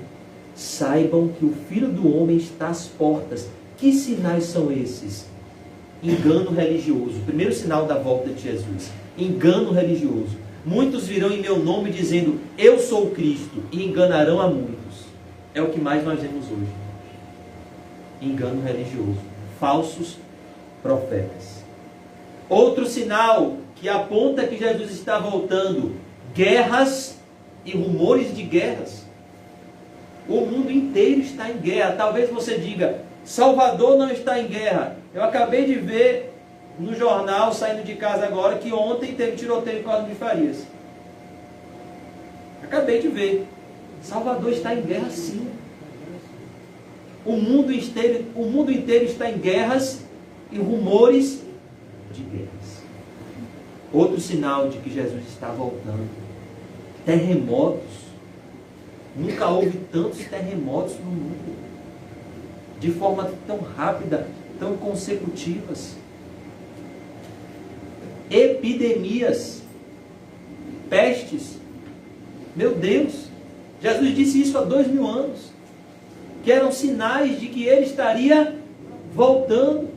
saibam que o Filho do Homem está às portas. Que sinais são esses? engano religioso. O primeiro sinal da volta de Jesus. Engano religioso. Muitos virão em meu nome dizendo, eu sou o Cristo, e enganarão a muitos. É o que mais nós vemos hoje. Engano religioso. Falsos profetas. Outro sinal que aponta que Jesus está voltando. Guerras e rumores de guerras. O mundo inteiro está em guerra. Talvez você diga, Salvador não está em guerra. Eu acabei de ver no jornal, saindo de casa agora, que ontem teve tiroteio em Código de Farias. Acabei de ver. Salvador está em guerra, sim. O mundo inteiro está em guerras e rumores de guerras. Outro sinal de que Jesus está voltando. Terremotos. Nunca houve tantos terremotos no mundo. De forma tão rápida, tão consecutivas. Epidemias. Pestes. Meu Deus. Jesus disse isso há 2000 anos. Que eram sinais de que ele estaria voltando.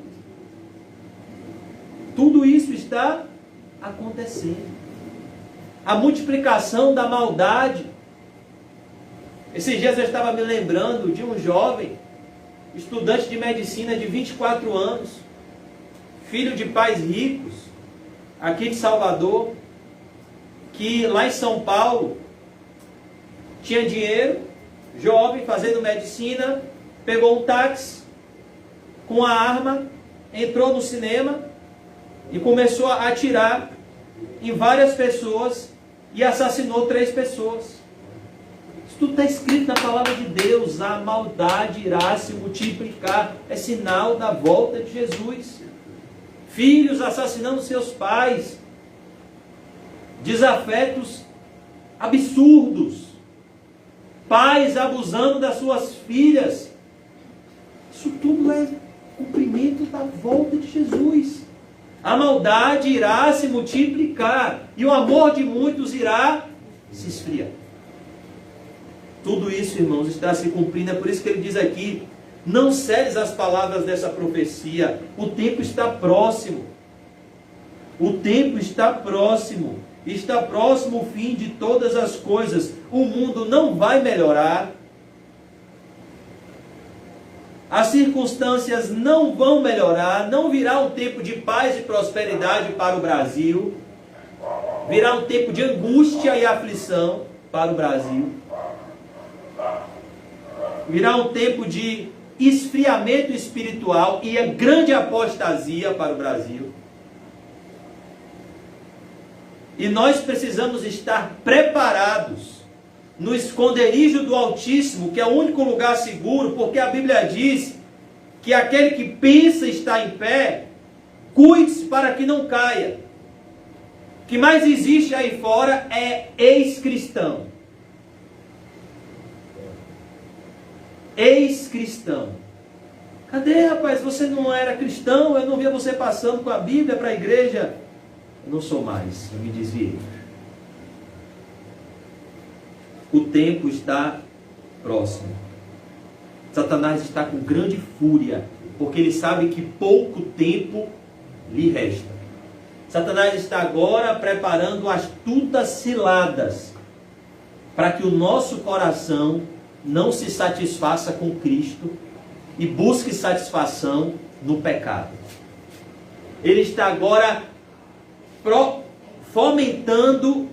Tudo isso está acontecendo. A multiplicação da maldade. Esses dias eu estava me lembrando de um jovem, estudante de medicina de 24 anos, filho de pais ricos, aqui de Salvador, que lá em São Paulo tinha dinheiro, jovem, fazendo medicina, pegou um táxi com a arma, entrou no cinema e começou a atirar em várias pessoas e assassinou 3 pessoas. Isso tudo está escrito na palavra de Deus. A maldade irá se multiplicar. É sinal da volta de Jesus. Filhos assassinando seus pais. Desafetos absurdos. Pais abusando das suas filhas. Isso tudo é cumprimento da volta de Jesus. A maldade irá se multiplicar. E o amor de muitos irá se esfriar. Tudo isso, irmãos, está se cumprindo. É por isso que ele diz aqui, não cedes as palavras dessa profecia. O tempo está próximo. O tempo está próximo. Está próximo o fim de todas as coisas. O mundo não vai melhorar. As circunstâncias não vão melhorar. Não virá um tempo de paz e prosperidade para o Brasil. Virá um tempo de angústia e aflição para o Brasil. Virá um tempo de esfriamento espiritual e a grande apostasia para o Brasil. E nós precisamos estar preparados no esconderijo do Altíssimo, que é o único lugar seguro, porque a Bíblia diz que aquele que pensa estar em pé, cuide-se para que não caia. O que mais existe aí fora é ex-cristão. Ex-cristão. Cadê, rapaz? Você não era cristão? Eu não via você passando com a Bíblia para a igreja. Eu não sou mais, eu me desviei. O tempo está próximo. Satanás está com grande fúria, porque ele sabe que pouco tempo lhe resta. Satanás está agora preparando astutas ciladas para que o nosso coração não se satisfaça com Cristo e busque satisfação no pecado. Ele está agora fomentando,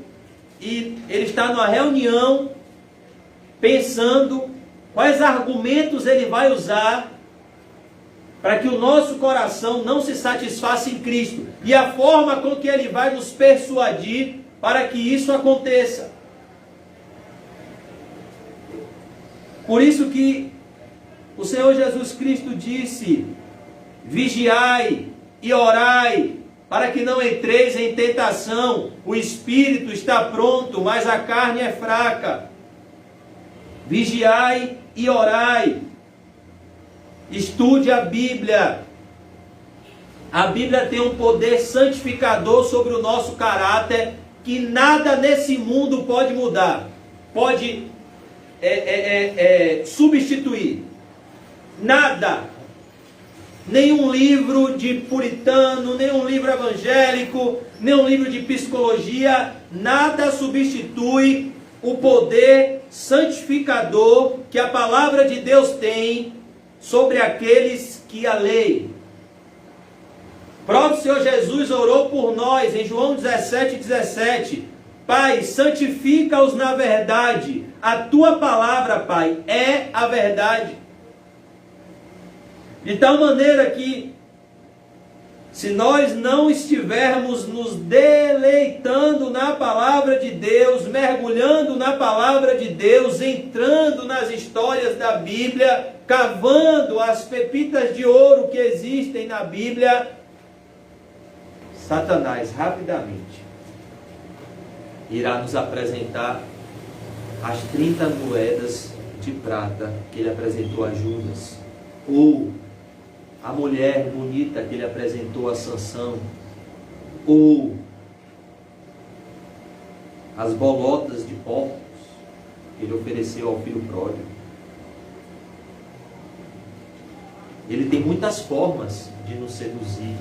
e ele está numa reunião pensando quais argumentos ele vai usar para que o nosso coração não se satisfaça em Cristo, e a forma com que ele vai nos persuadir para que isso aconteça. Por isso que o Senhor Jesus Cristo disse: vigiai e orai, para que não entreis em tentação. O espírito está pronto, mas a carne é fraca. Vigiai e orai. Estude a Bíblia. A Bíblia tem um poder santificador sobre o nosso caráter que nada nesse mundo pode mudar, pode substituir. Nada nenhum livro de puritano, nenhum livro evangélico, nenhum livro de psicologia, nada substitui o poder santificador que a palavra de Deus tem sobre aqueles que a leem. O próprio Senhor Jesus orou por nós em João 17:17. Pai, santifica-os na verdade. A tua palavra, Pai, é a verdade. De tal maneira que, se nós não estivermos nos deleitando na palavra de Deus, mergulhando na palavra de Deus, entrando nas histórias da Bíblia, cavando as pepitas de ouro que existem na Bíblia, Satanás rapidamente irá nos apresentar as 30 moedas de prata que ele apresentou a Judas, ou a mulher bonita que ele apresentou a Sansão, ou as bolotas de porcos que ele ofereceu ao filho pródigo. Ele tem muitas formas de nos seduzir.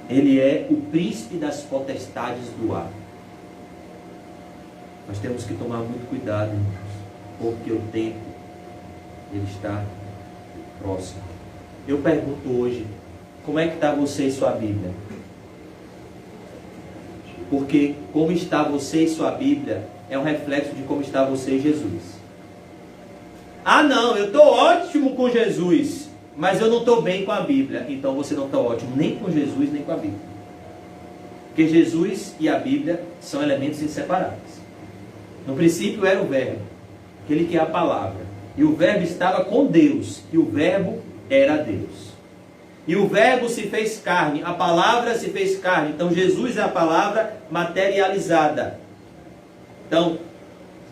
Ele é o príncipe das potestades do ar. Nós temos que tomar muito cuidado, irmãos, porque o tempo ele está próximo. Eu pergunto hoje, como é que está você e sua Bíblia? Porque como está você e sua Bíblia é um reflexo de como está você e Jesus. Ah não, eu estou ótimo com Jesus, mas eu não estou bem com a Bíblia. Então você não está ótimo nem com Jesus nem com a Bíblia. Porque Jesus e a Bíblia são elementos inseparáveis. No princípio era o Verbo, aquele que é a palavra. E o Verbo estava com Deus, e o Verbo era Deus. E o Verbo se fez carne, a palavra se fez carne. Então Jesus é a palavra materializada. Então,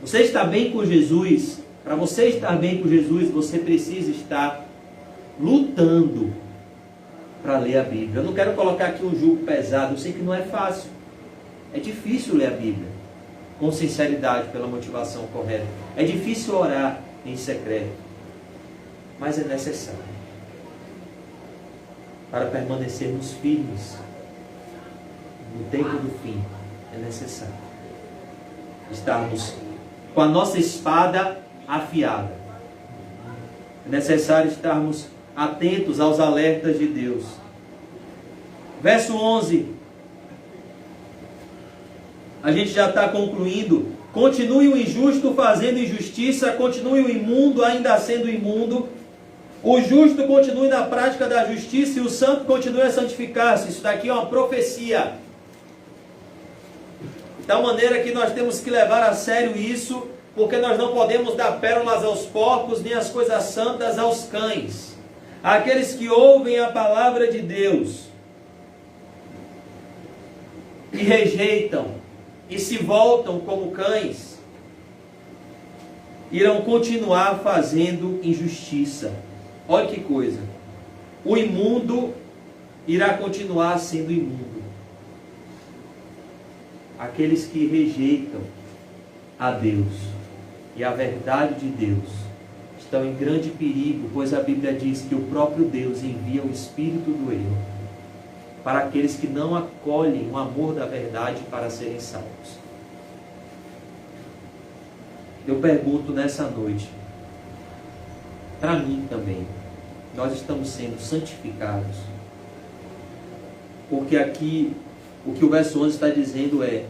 você está bem com Jesus. Para você estar bem com Jesus, você precisa estar lutando para ler a Bíblia. Eu não quero colocar aqui um jugo pesado, eu sei que não é fácil. É difícil ler a Bíblia com sinceridade, pela motivação correta. É difícil orar em secreto, mas é necessário para permanecermos firmes no tempo do fim. É necessário estarmos com a nossa espada afiada. É necessário estarmos atentos aos alertas de Deus. Verso 11. A gente já está concluindo. Continue o injusto fazendo injustiça, continue o imundo ainda sendo imundo. O justo continue na prática da justiça e o santo continue a santificar-se. Isso daqui é uma profecia. De tal maneira que nós temos que levar a sério isso, porque nós não podemos dar pérolas aos porcos, nem as coisas santas aos cães. Aqueles que ouvem a palavra de Deus e rejeitam, e se voltam como cães, irão continuar fazendo injustiça. Olha que coisa. O imundo irá continuar sendo imundo. Aqueles que rejeitam a Deus e a verdade de Deus estão em grande perigo, pois a Bíblia diz que o próprio Deus envia o espírito do erro para aqueles que não acolhem o amor da verdade para serem salvos. Eu pergunto nessa noite, para mim também, nós estamos sendo santificados? Porque aqui, o que o verso 11 está dizendo é,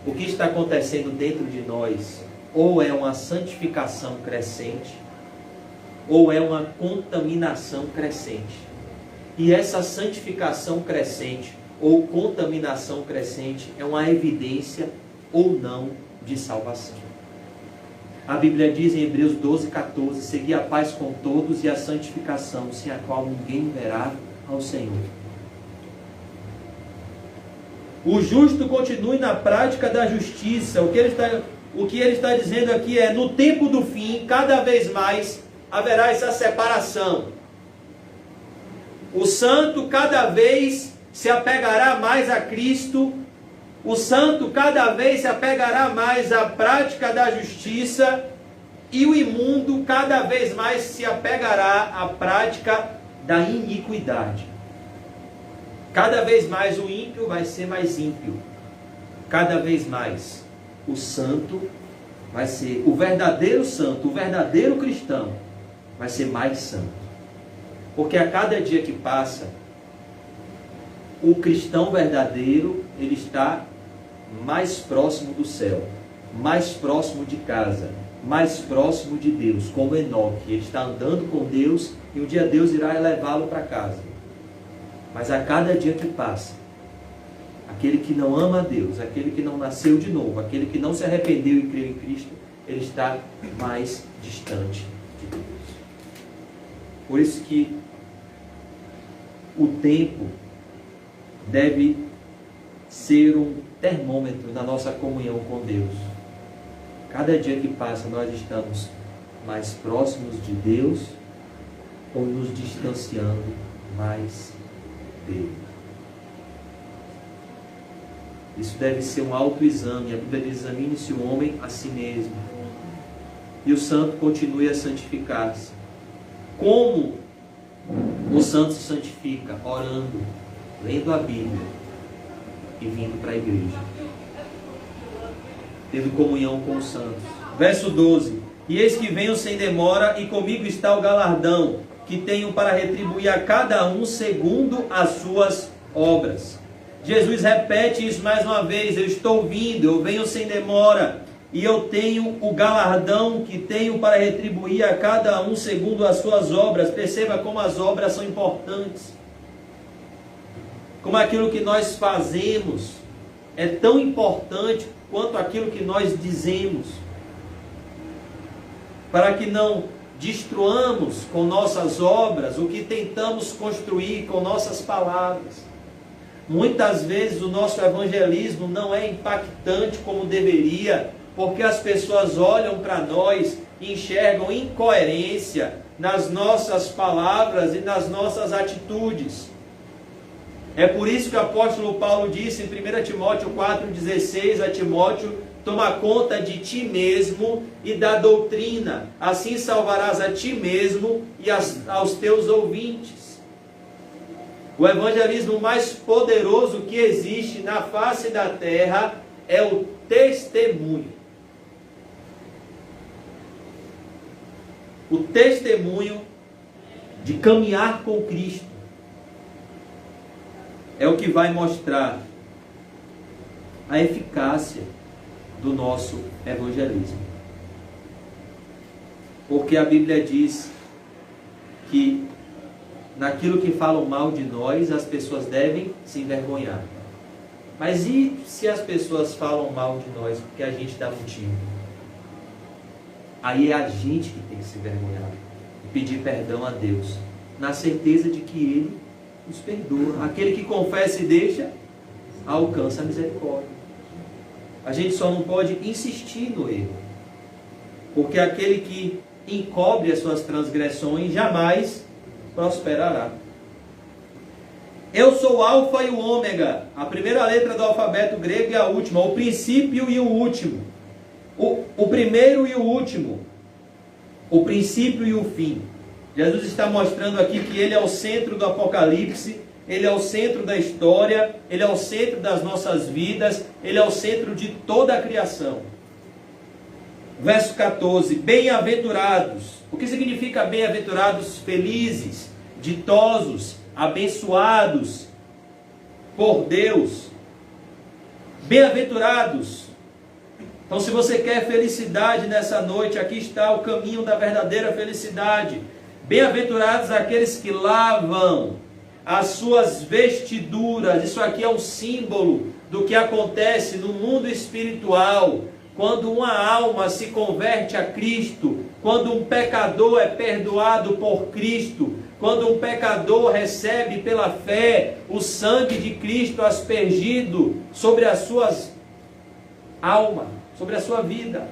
o que está acontecendo dentro de nós, ou é uma santificação crescente, ou é uma contaminação crescente. E essa santificação crescente ou contaminação crescente é uma evidência ou não de salvação. A Bíblia diz em Hebreus 12:14, segui a paz com todos e a santificação, sem a qual ninguém verá ao Senhor. O justo continue na prática da justiça. O que ele está dizendo aqui é, no tempo do fim, cada vez mais haverá essa separação. O santo cada vez se apegará mais a Cristo. O santo cada vez se apegará mais à prática da justiça. E o imundo cada vez mais se apegará à prática da iniquidade. Cada vez mais o ímpio vai ser mais ímpio. Cada vez mais o santo vai ser, o verdadeiro santo, o verdadeiro cristão, vai ser mais santo. Porque a cada dia que passa, o cristão verdadeiro, ele está mais próximo do céu, mais próximo de casa, mais próximo de Deus, como Enoque. Ele está andando com Deus e um dia Deus irá levá-lo para casa. Mas a cada dia que passa, aquele que não ama a Deus, aquele que não nasceu de novo, aquele que não se arrependeu e creu em Cristo, ele está mais distante de Deus. Por isso que o tempo deve ser um termômetro na nossa comunhão com Deus. Cada dia que passa, nós estamos mais próximos de Deus ou nos distanciando mais dele. Isso deve ser um autoexame. A Bíblia diz: examine-se o homem a si mesmo. E o santo continue a santificar-se. Como o santo se santifica? Orando, lendo a Bíblia e vindo para a igreja, tendo comunhão com os santos. Verso 12: e eis que venho sem demora, e comigo está o galardão, que tenho para retribuir a cada um segundo as suas obras. Jesus repete isso mais uma vez: eu estou vindo, eu venho sem demora, e eu tenho o galardão que tenho para retribuir a cada um segundo as suas obras. Perceba como as obras são importantes. Como aquilo que nós fazemos é tão importante quanto aquilo que nós dizemos. Para que não destruamos com nossas obras o que tentamos construir com nossas palavras. Muitas vezes o nosso evangelismo não é impactante como deveria, porque as pessoas olham para nós e enxergam incoerência nas nossas palavras e nas nossas atitudes. É por isso que o apóstolo Paulo disse em 1 Timóteo 4,16 a Timóteo: toma conta de ti mesmo e da doutrina, assim salvarás a ti mesmo e aos teus ouvintes. O evangelismo mais poderoso que existe na face da terra é o testemunho. O testemunho de caminhar com Cristo é o que vai mostrar a eficácia do nosso evangelismo. Porque a Bíblia diz que naquilo que falam mal de nós, as pessoas devem se envergonhar. Mas e se as pessoas falam mal de nós porque a gente dá motivo? Aí é a gente que tem que se envergonhar e pedir perdão a Deus, na certeza de que Ele nos perdoa. Aquele que confessa e deixa, alcança a misericórdia. A gente só não pode insistir no erro, porque aquele que encobre as suas transgressões jamais prosperará. Eu sou o alfa e o ômega, a primeira letra do alfabeto grego e a última, o princípio e o último, o primeiro e o último, o princípio e o fim. Jesus está mostrando aqui que Ele é o centro do Apocalipse, Ele é o centro da história, Ele é o centro das nossas vidas, Ele é o centro de toda a criação. Verso 14, bem-aventurados. O que significa bem-aventurados? Felizes, ditosos, abençoados por Deus. Bem-aventurados. Então, se você quer felicidade nessa noite, aqui está o caminho da verdadeira felicidade. Bem-aventurados aqueles que lavam as suas vestiduras. Isso aqui é um símbolo do que acontece no mundo espiritual. Quando uma alma se converte a Cristo, quando um pecador é perdoado por Cristo, quando um pecador recebe pela fé o sangue de Cristo aspergido sobre as suas almas, sobre a sua vida.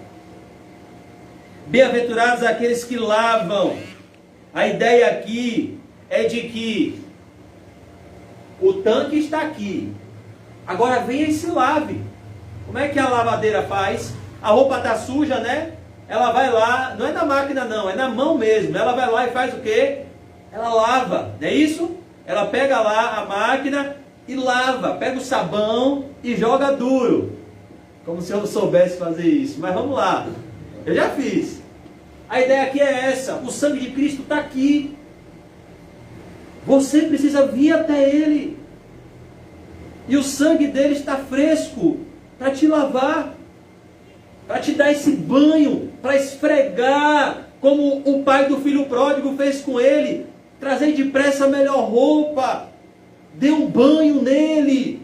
Bem-aventurados aqueles que lavam. A ideia aqui é de que o tanque está aqui, agora venha e se lave. Como é que a lavadeira faz? A roupa está suja, né? Ela vai lá, não é na máquina não, é na mão mesmo. Ela vai lá e faz o quê? ela lava, não é isso? Ela pega lá a máquina e lava, pega o sabão e joga duro. Como se eu não soubesse fazer isso, mas vamos lá. Eu já fiz. A ideia aqui é essa, o sangue de Cristo está aqui. Você precisa vir até Ele. E o sangue dele está fresco para te lavar, para te dar esse banho, para esfregar, como o pai do filho pródigo fez com ele. Trazer depressa a melhor roupa, dê um banho nele,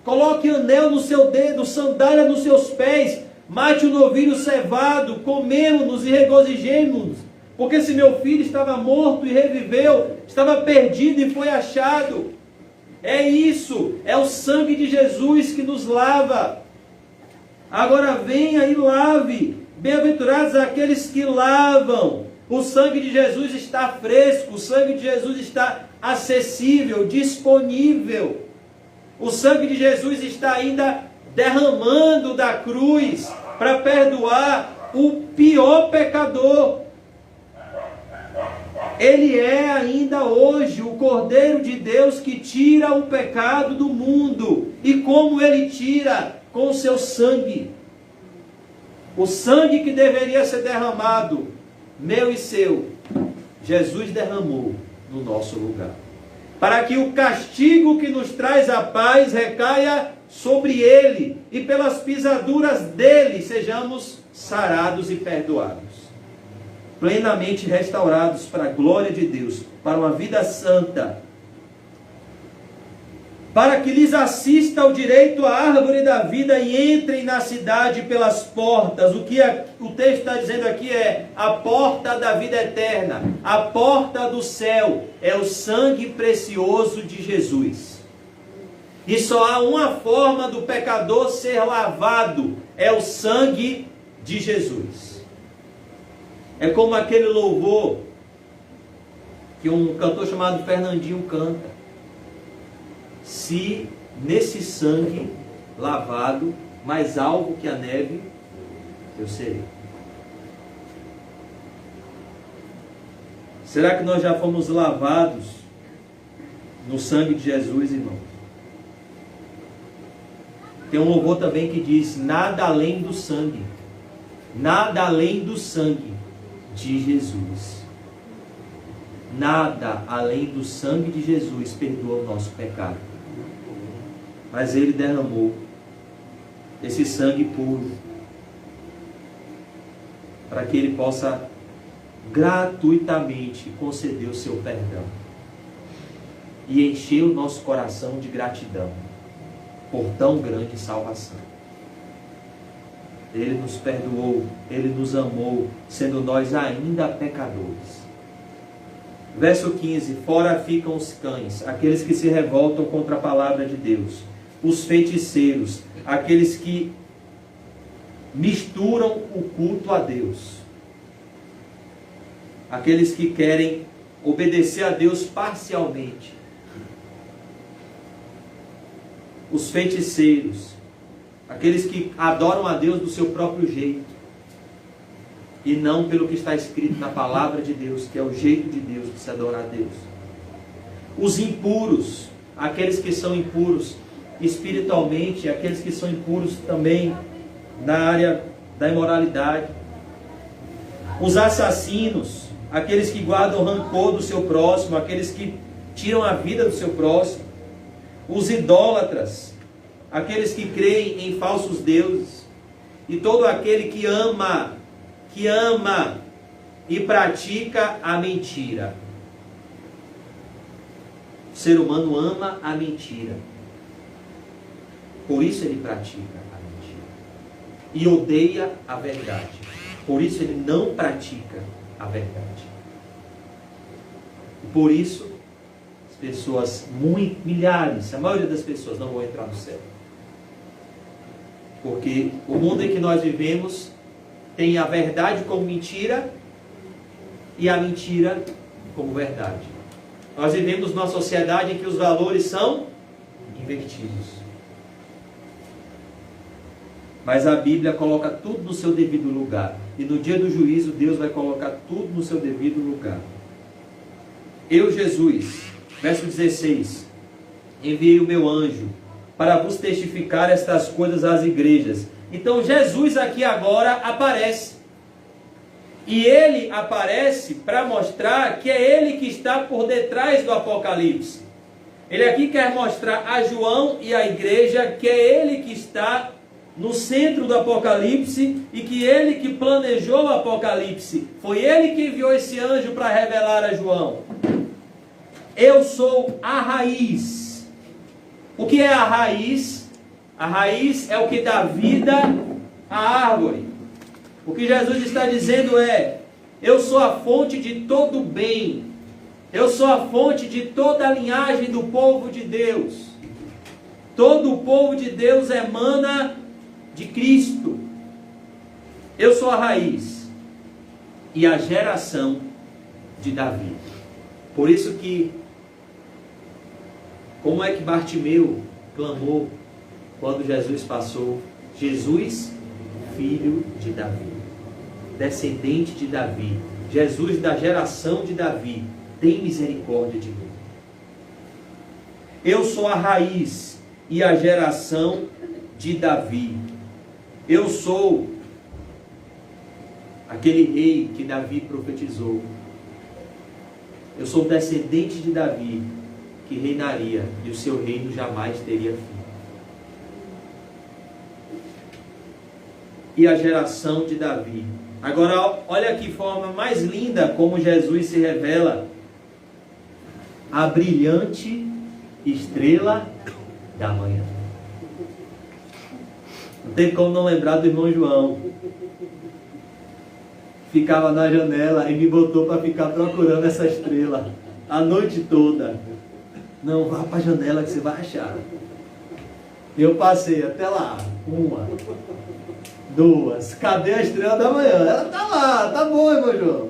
coloque anel no seu dedo, sandália nos seus pés, mate o novilho cevado, comemos-nos e regozijemos, porque se meu filho estava morto e reviveu, estava perdido e foi achado. É isso, é o sangue de Jesus que nos lava. Agora venha e lave. Bem-aventurados aqueles que lavam. O sangue de Jesus está fresco, o sangue de Jesus está acessível, disponível. O sangue de Jesus está ainda derramando da cruz para perdoar o pior pecador. Ele é ainda hoje o Cordeiro de Deus que tira o pecado do mundo. E como ele tira? Com o seu sangue. O sangue que deveria ser derramado, meu e seu, Jesus derramou no nosso lugar. Para que o castigo que nos traz a paz recaia sobre ele, e pelas pisaduras dele sejamos sarados e perdoados. Plenamente restaurados para a glória de Deus, para uma vida santa, para que lhes assista o direito à árvore da vida e entrem na cidade pelas portas. O que o texto está dizendo aqui é a porta da vida eterna, a porta do céu, é o sangue precioso de Jesus. E só há uma forma do pecador ser lavado, é o sangue de Jesus. É como aquele louvor que um cantor chamado Fernandinho canta. Se nesse sangue lavado, mais alvo que a neve, eu serei. Será que nós já fomos lavados no sangue de Jesus, irmão? Tem um louvor também que diz: nada além do sangue, nada além do sangue de Jesus. Nada além do sangue de Jesus perdoa o nosso pecado. Mas Ele derramou esse sangue puro para que Ele possa gratuitamente conceder o seu perdão e encher o nosso coração de gratidão por tão grande salvação. Ele nos perdoou, Ele nos amou, sendo nós ainda pecadores. Verso 15: fora ficam os cães, aqueles que se revoltam contra a palavra de Deus, os feiticeiros, aqueles que misturam o culto a Deus, aqueles que querem obedecer a Deus parcialmente, os feiticeiros, aqueles que adoram a Deus do seu próprio jeito, e não pelo que está escrito na palavra de Deus, que é o jeito de Deus de se adorar a Deus. Os impuros, aqueles que são impuros espiritualmente, aqueles que são impuros também na área da imoralidade. Os assassinos, aqueles que guardam rancor do seu próximo, aqueles que tiram a vida do seu próximo. Os idólatras, aqueles que creem em falsos deuses. E todo aquele que ama e pratica a mentira. O ser humano ama a mentira. Por isso ele pratica a mentira. E odeia a verdade. Por isso ele não pratica a verdade. E por isso, as pessoas, milhares, a maioria das pessoas não vão entrar no céu. Porque o mundo em que nós vivemos tem a verdade como mentira e a mentira como verdade. Nós vivemos numa sociedade em que os valores são invertidos. Mas a Bíblia coloca tudo no seu devido lugar. E no dia do juízo, Deus vai colocar tudo no seu devido lugar. Eu, Jesus, verso 16, enviei o meu anjo para vos testificar estas coisas às igrejas. Então Jesus aqui agora aparece. E ele aparece para mostrar que é ele que está por detrás do Apocalipse. Ele aqui quer mostrar a João e a igreja que é ele que está no centro do Apocalipse e que ele que planejou o Apocalipse. Foi ele que enviou esse anjo para revelar a João. Eu sou a raiz. O que é a raiz? A raiz é o que dá vida à árvore. O que Jesus está dizendo é: eu sou a fonte de todo o bem. Eu sou a fonte de toda a linhagem do povo de Deus. Todo o povo de Deus emana de Cristo. Eu sou a raiz e a geração de Davi. Por isso que, como é que Bartimeu clamou quando Jesus passou? Jesus, filho de Davi, descendente de Davi, Jesus da geração de Davi, tem misericórdia de mim. Eu sou a raiz e a geração de Davi. Eu sou aquele rei que Davi profetizou. Eu sou descendente de Davi, que reinaria, e o seu reino jamais teria fim. E a geração de Davi. Agora, olha que forma mais linda como Jesus se revela. A brilhante estrela da manhã. Não tem como não lembrar do irmão João. Ficava na janela e me botou para ficar procurando essa estrela a noite toda. Não, vá para a janela que você vai achar. Eu passei até lá. 1, 2. Cadê a estrela da manhã? Ela está lá, tá bom, irmão João.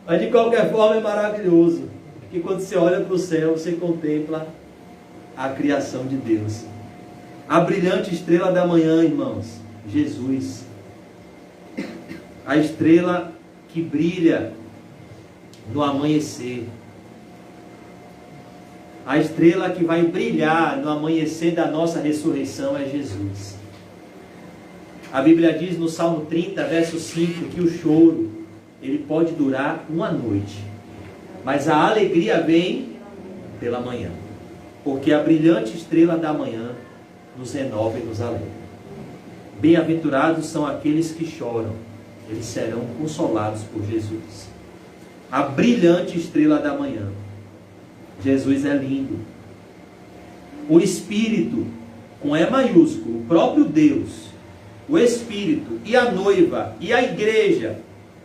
Mas de qualquer forma é maravilhoso. Porque quando você olha para o céu, você contempla a criação de Deus. A brilhante estrela da manhã, irmãos, Jesus. A estrela que brilha no amanhecer. A estrela que vai brilhar no amanhecer da nossa ressurreição é Jesus. A Bíblia diz no Salmo 30, verso 5, que o choro, ele pode durar uma noite, mas a alegria vem pela manhã, porque a brilhante estrela da manhã nos renova e nos alegra. Bem-aventurados são aqueles que choram, eles serão consolados por Jesus. A brilhante estrela da manhã. Jesus é lindo. O Espírito, com E maiúsculo, o próprio Deus, o Espírito e a noiva e a igreja.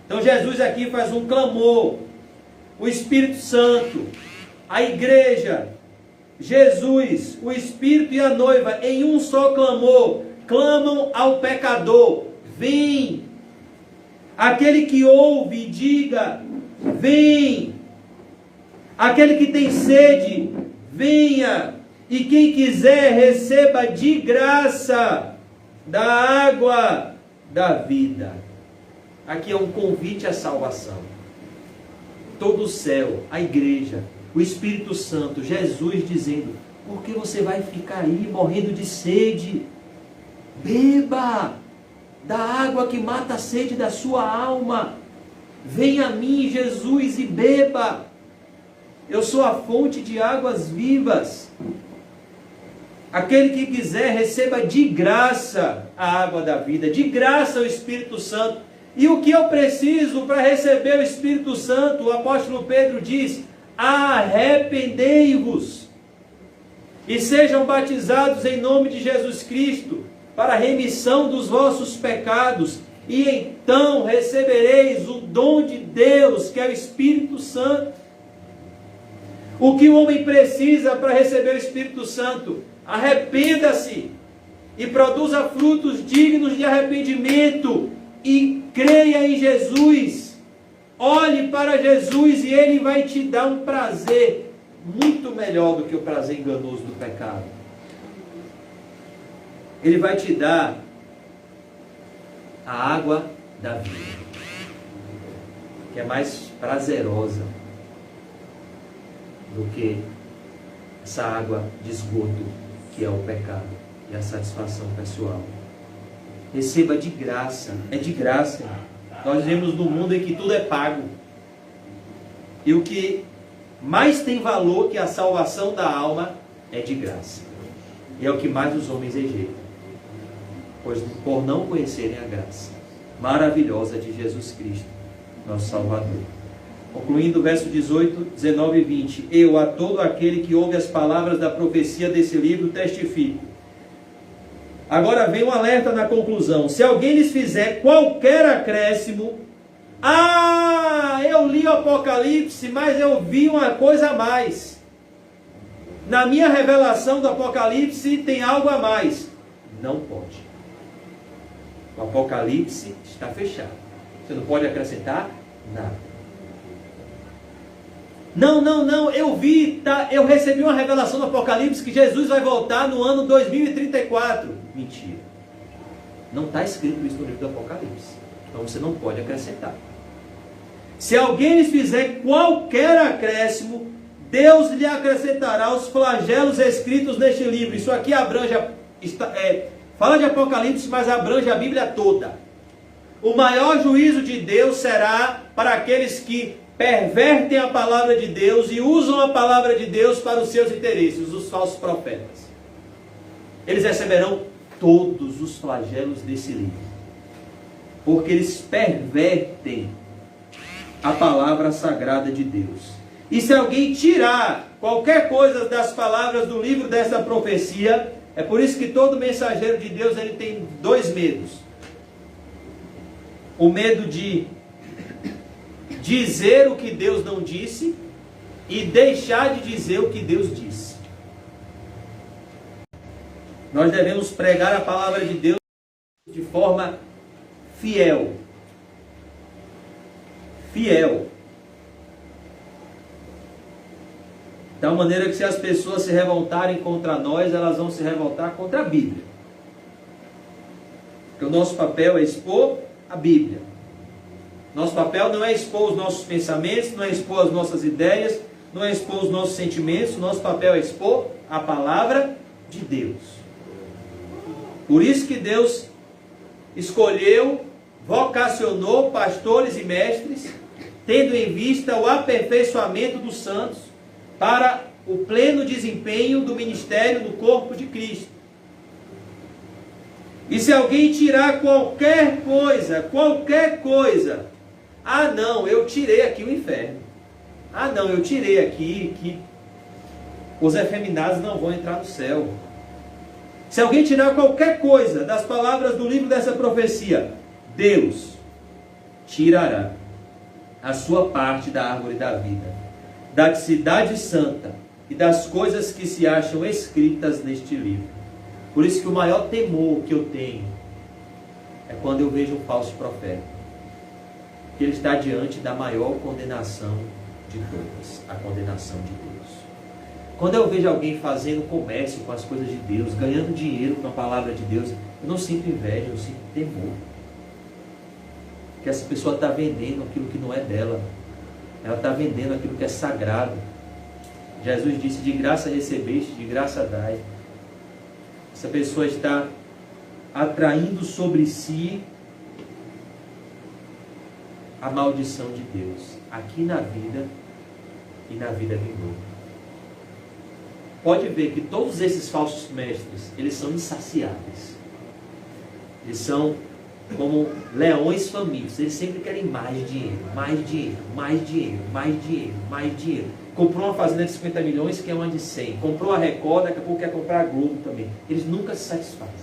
Então Jesus aqui faz um clamor. O Espírito Santo, a igreja, Jesus, o Espírito e a noiva, em um só clamor, clamam ao pecador: vem. Aquele que ouve, diga: vem. Aquele que tem sede, venha. E quem quiser, receba de graça da água da vida. Aqui é um convite à salvação. Todo o céu, a igreja, o Espírito Santo, Jesus dizendo: por que você vai ficar aí morrendo de sede? Beba da água que mata a sede da sua alma. Venha a mim, Jesus, e beba. Eu sou a fonte de águas vivas. Aquele que quiser, receba de graça a água da vida, de graça o Espírito Santo. E o que eu preciso para receber o Espírito Santo? O apóstolo Pedro diz: arrependei-vos e sejam batizados em nome de Jesus Cristo para a remissão dos vossos pecados, e então recebereis o dom de Deus, que é o Espírito Santo. O que o homem precisa para receber o Espírito Santo? Arrependa-se e produza frutos dignos de arrependimento e creia em Jesus. Olhe para Jesus e Ele vai te dar um prazer muito melhor do que o prazer enganoso do pecado. Ele vai te dar a água da vida, que é mais prazerosa. do que essa água de esgoto que é o pecado e a satisfação pessoal. Receba de graça, é de graça. Nós vivemos num mundo em que tudo é pago. E o que mais tem valor que a salvação da alma é de graça. E é o que mais os homens rejeitam, pois por não conhecerem a graça maravilhosa de Jesus Cristo, nosso Salvador. Concluindo o verso 18, 19 e 20. Eu, a todo aquele que ouve as palavras da profecia desse livro, testifico. Agora vem um alerta na conclusão. Se alguém lhes fizer qualquer acréscimo, eu li o Apocalipse, mas eu vi uma coisa a mais. Na minha revelação do Apocalipse tem algo a mais. Não pode. O Apocalipse está fechado. Você não pode acrescentar nada. Não, eu vi, eu recebi uma revelação do Apocalipse que Jesus vai voltar no ano 2034. Mentira. Não está escrito isso no livro do Apocalipse. Então você não pode acrescentar. Se alguém lhes fizer qualquer acréscimo, Deus lhe acrescentará os flagelos escritos neste livro. Isso aqui abrange, fala de Apocalipse, mas abrange a Bíblia toda. O maior juízo de Deus será para aqueles que pervertem a palavra de Deus e usam a palavra de Deus para os seus interesses, os falsos profetas. Eles receberão todos os flagelos desse livro, porque eles pervertem a palavra sagrada de Deus. E se alguém tirar qualquer coisa das palavras do livro dessa profecia, é por isso que todo mensageiro de Deus ele tem dois medos. O medo de dizer o que Deus não disse e deixar de dizer o que Deus disse. Nós devemos pregar a palavra de Deus de forma fiel. Fiel. De tal maneira que se as pessoas se revoltarem contra nós, elas vão se revoltar contra a Bíblia. Porque o nosso papel é expor a Bíblia. Nosso papel não é expor os nossos pensamentos, não é expor as nossas ideias, não é expor os nossos sentimentos. Nosso papel é expor a palavra de Deus. Por isso que Deus escolheu, vocacionou pastores e mestres, tendo em vista o aperfeiçoamento dos santos para o pleno desempenho do ministério do corpo de Cristo. E se alguém tirar qualquer coisa, não, eu tirei aqui o inferno. Não, eu tirei aqui que os efeminados não vão entrar no céu. Se alguém tirar qualquer coisa das palavras do livro dessa profecia, Deus tirará a sua parte da árvore da vida, da cidade santa e das coisas que se acham escritas neste livro. Por isso que o maior temor que eu tenho é quando eu vejo um falso profeta, que ele está diante da maior condenação de todas, a condenação de Deus. Quando eu vejo alguém fazendo comércio com as coisas de Deus, ganhando dinheiro com a palavra de Deus, eu não sinto inveja, eu sinto temor. Que essa pessoa está vendendo aquilo que não é dela. Ela está vendendo aquilo que é sagrado. Jesus disse, de graça recebeste, de graça dai. Essa pessoa está atraindo sobre si a maldição de Deus, aqui na vida e na vida vindoura. Pode ver que todos esses falsos mestres, eles são insaciáveis. Eles são como leões famintos. Eles sempre querem mais dinheiro, mais dinheiro, mais dinheiro, mais dinheiro, mais dinheiro. Comprou uma fazenda de 50 milhões, quer uma de 100. Comprou a Record, daqui a pouco quer comprar a Globo também. Eles nunca se satisfazem.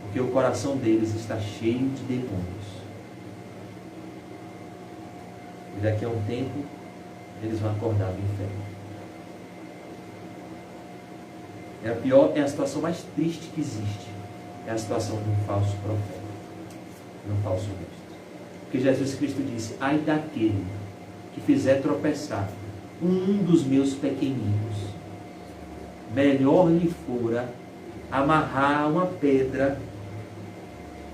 Porque o coração deles está cheio de demônios. E daqui a um tempo, eles vão acordar do inferno. É a situação mais triste que existe. É a situação de um falso profeta, de um falso mestre. Porque Jesus Cristo disse, ai daquele que fizer tropeçar um dos meus pequeninos, melhor lhe fora amarrar uma pedra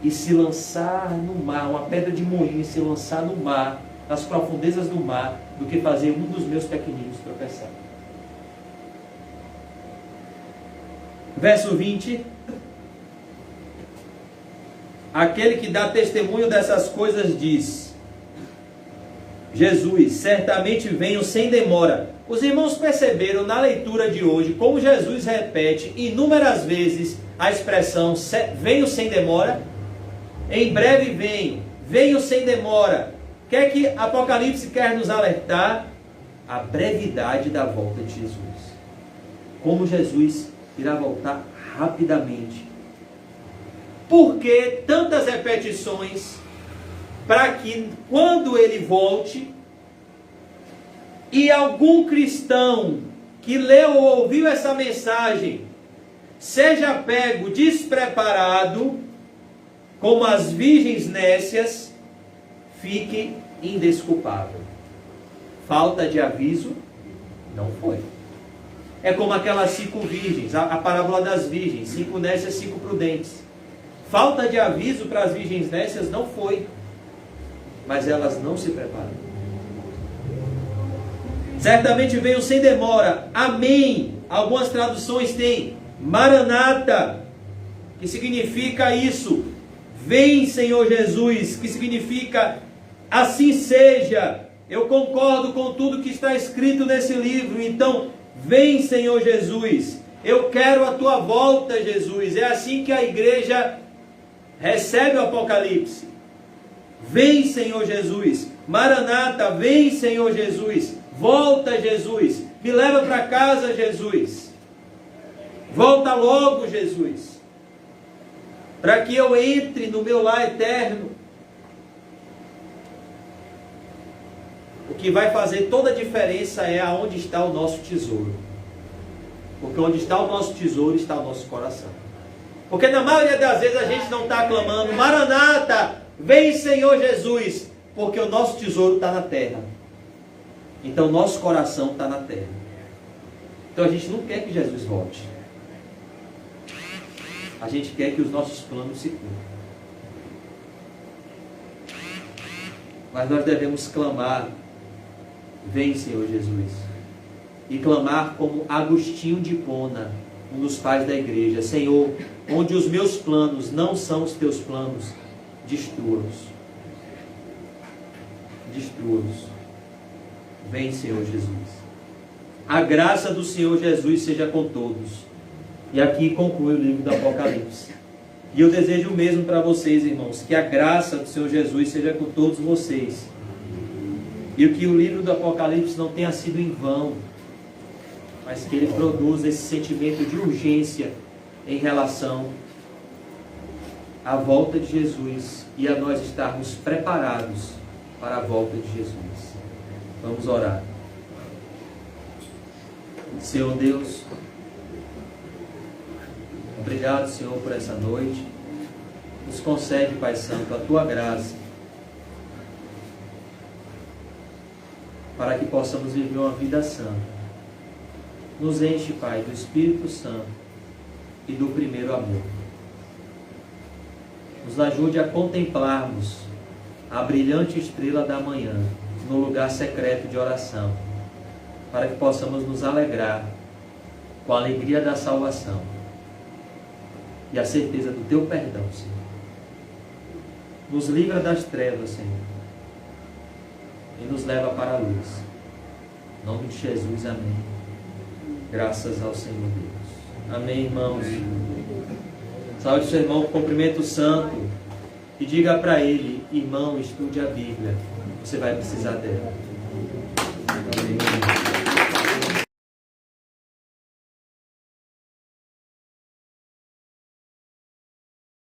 e se lançar no mar, uma pedra de moinho, e se lançar no mar, nas profundezas do mar do que fazer um dos meus pequeninos tropeçar. Verso 20. Aquele que dá testemunho dessas coisas diz: Jesus, certamente venho sem demora. Os irmãos perceberam na leitura de hoje como Jesus repete inúmeras vezes a expressão venho sem demora? Em breve venho, venho sem demora. O que é que Apocalipse quer nos alertar? A brevidade da volta de Jesus. Como Jesus irá voltar rapidamente. Por que tantas repetições? Para que quando ele volte, e algum cristão que leu ou ouviu essa mensagem seja pego despreparado, como as virgens nécias, fique indesculpável. Falta de aviso? Não foi. É como aquelas 5 virgens, a parábola das virgens, 5 nécias, 5 prudentes. Falta de aviso para as virgens nécias não foi, mas elas não se prepararam. Certamente veio sem demora. Amém. Algumas traduções têm Maranata, que significa isso. Vem, Senhor Jesus, que significa assim seja. Eu concordo com tudo que está escrito nesse livro. Então, vem, Senhor Jesus. Eu quero a tua volta, Jesus. É assim que a igreja recebe o Apocalipse. Vem, Senhor Jesus. Maranata, vem, Senhor Jesus. Volta, Jesus. Me leva para casa, Jesus. Volta logo, Jesus. Para que eu entre no meu lar eterno. O que vai fazer toda a diferença é aonde está o nosso tesouro. Porque onde está o nosso tesouro está o nosso coração. Porque na maioria das vezes a gente não está clamando Maranata, vem Senhor Jesus, porque o nosso tesouro está na terra. Então o nosso coração está na terra. Então a gente não quer que Jesus volte. A gente quer que os nossos planos se cumpram. Mas nós devemos clamar, vem Senhor Jesus. E clamar como Agostinho de Hipona, um dos pais da igreja: Senhor, onde os meus planos não são os teus planos, destrua-os. Destrua-os. Vem, Senhor Jesus. A graça do Senhor Jesus seja com todos. E aqui conclui o livro do Apocalipse. E eu desejo o mesmo para vocês, irmãos, que a graça do Senhor Jesus seja com todos vocês. E que o livro do Apocalipse não tenha sido em vão, mas que ele produza esse sentimento de urgência em relação à volta de Jesus e a nós estarmos preparados para a volta de Jesus. Vamos orar. Senhor Deus, obrigado, Senhor, por essa noite. Nos concede, Pai Santo, a tua graça, para que possamos viver uma vida santa. Nos enche, Pai, do Espírito Santo e do primeiro amor. Nos ajude a contemplarmos a brilhante estrela da manhã no lugar secreto de oração, para que possamos nos alegrar com a alegria da salvação e a certeza do teu perdão, Senhor. Nos livra das trevas, Senhor, e nos leva para a luz. Em nome de Jesus, amém. Graças ao Senhor Deus. Amém, irmãos. Saúde seu irmão, cumprimento santo e diga para ele: irmão, estude a Bíblia. Você vai precisar dela. Amém.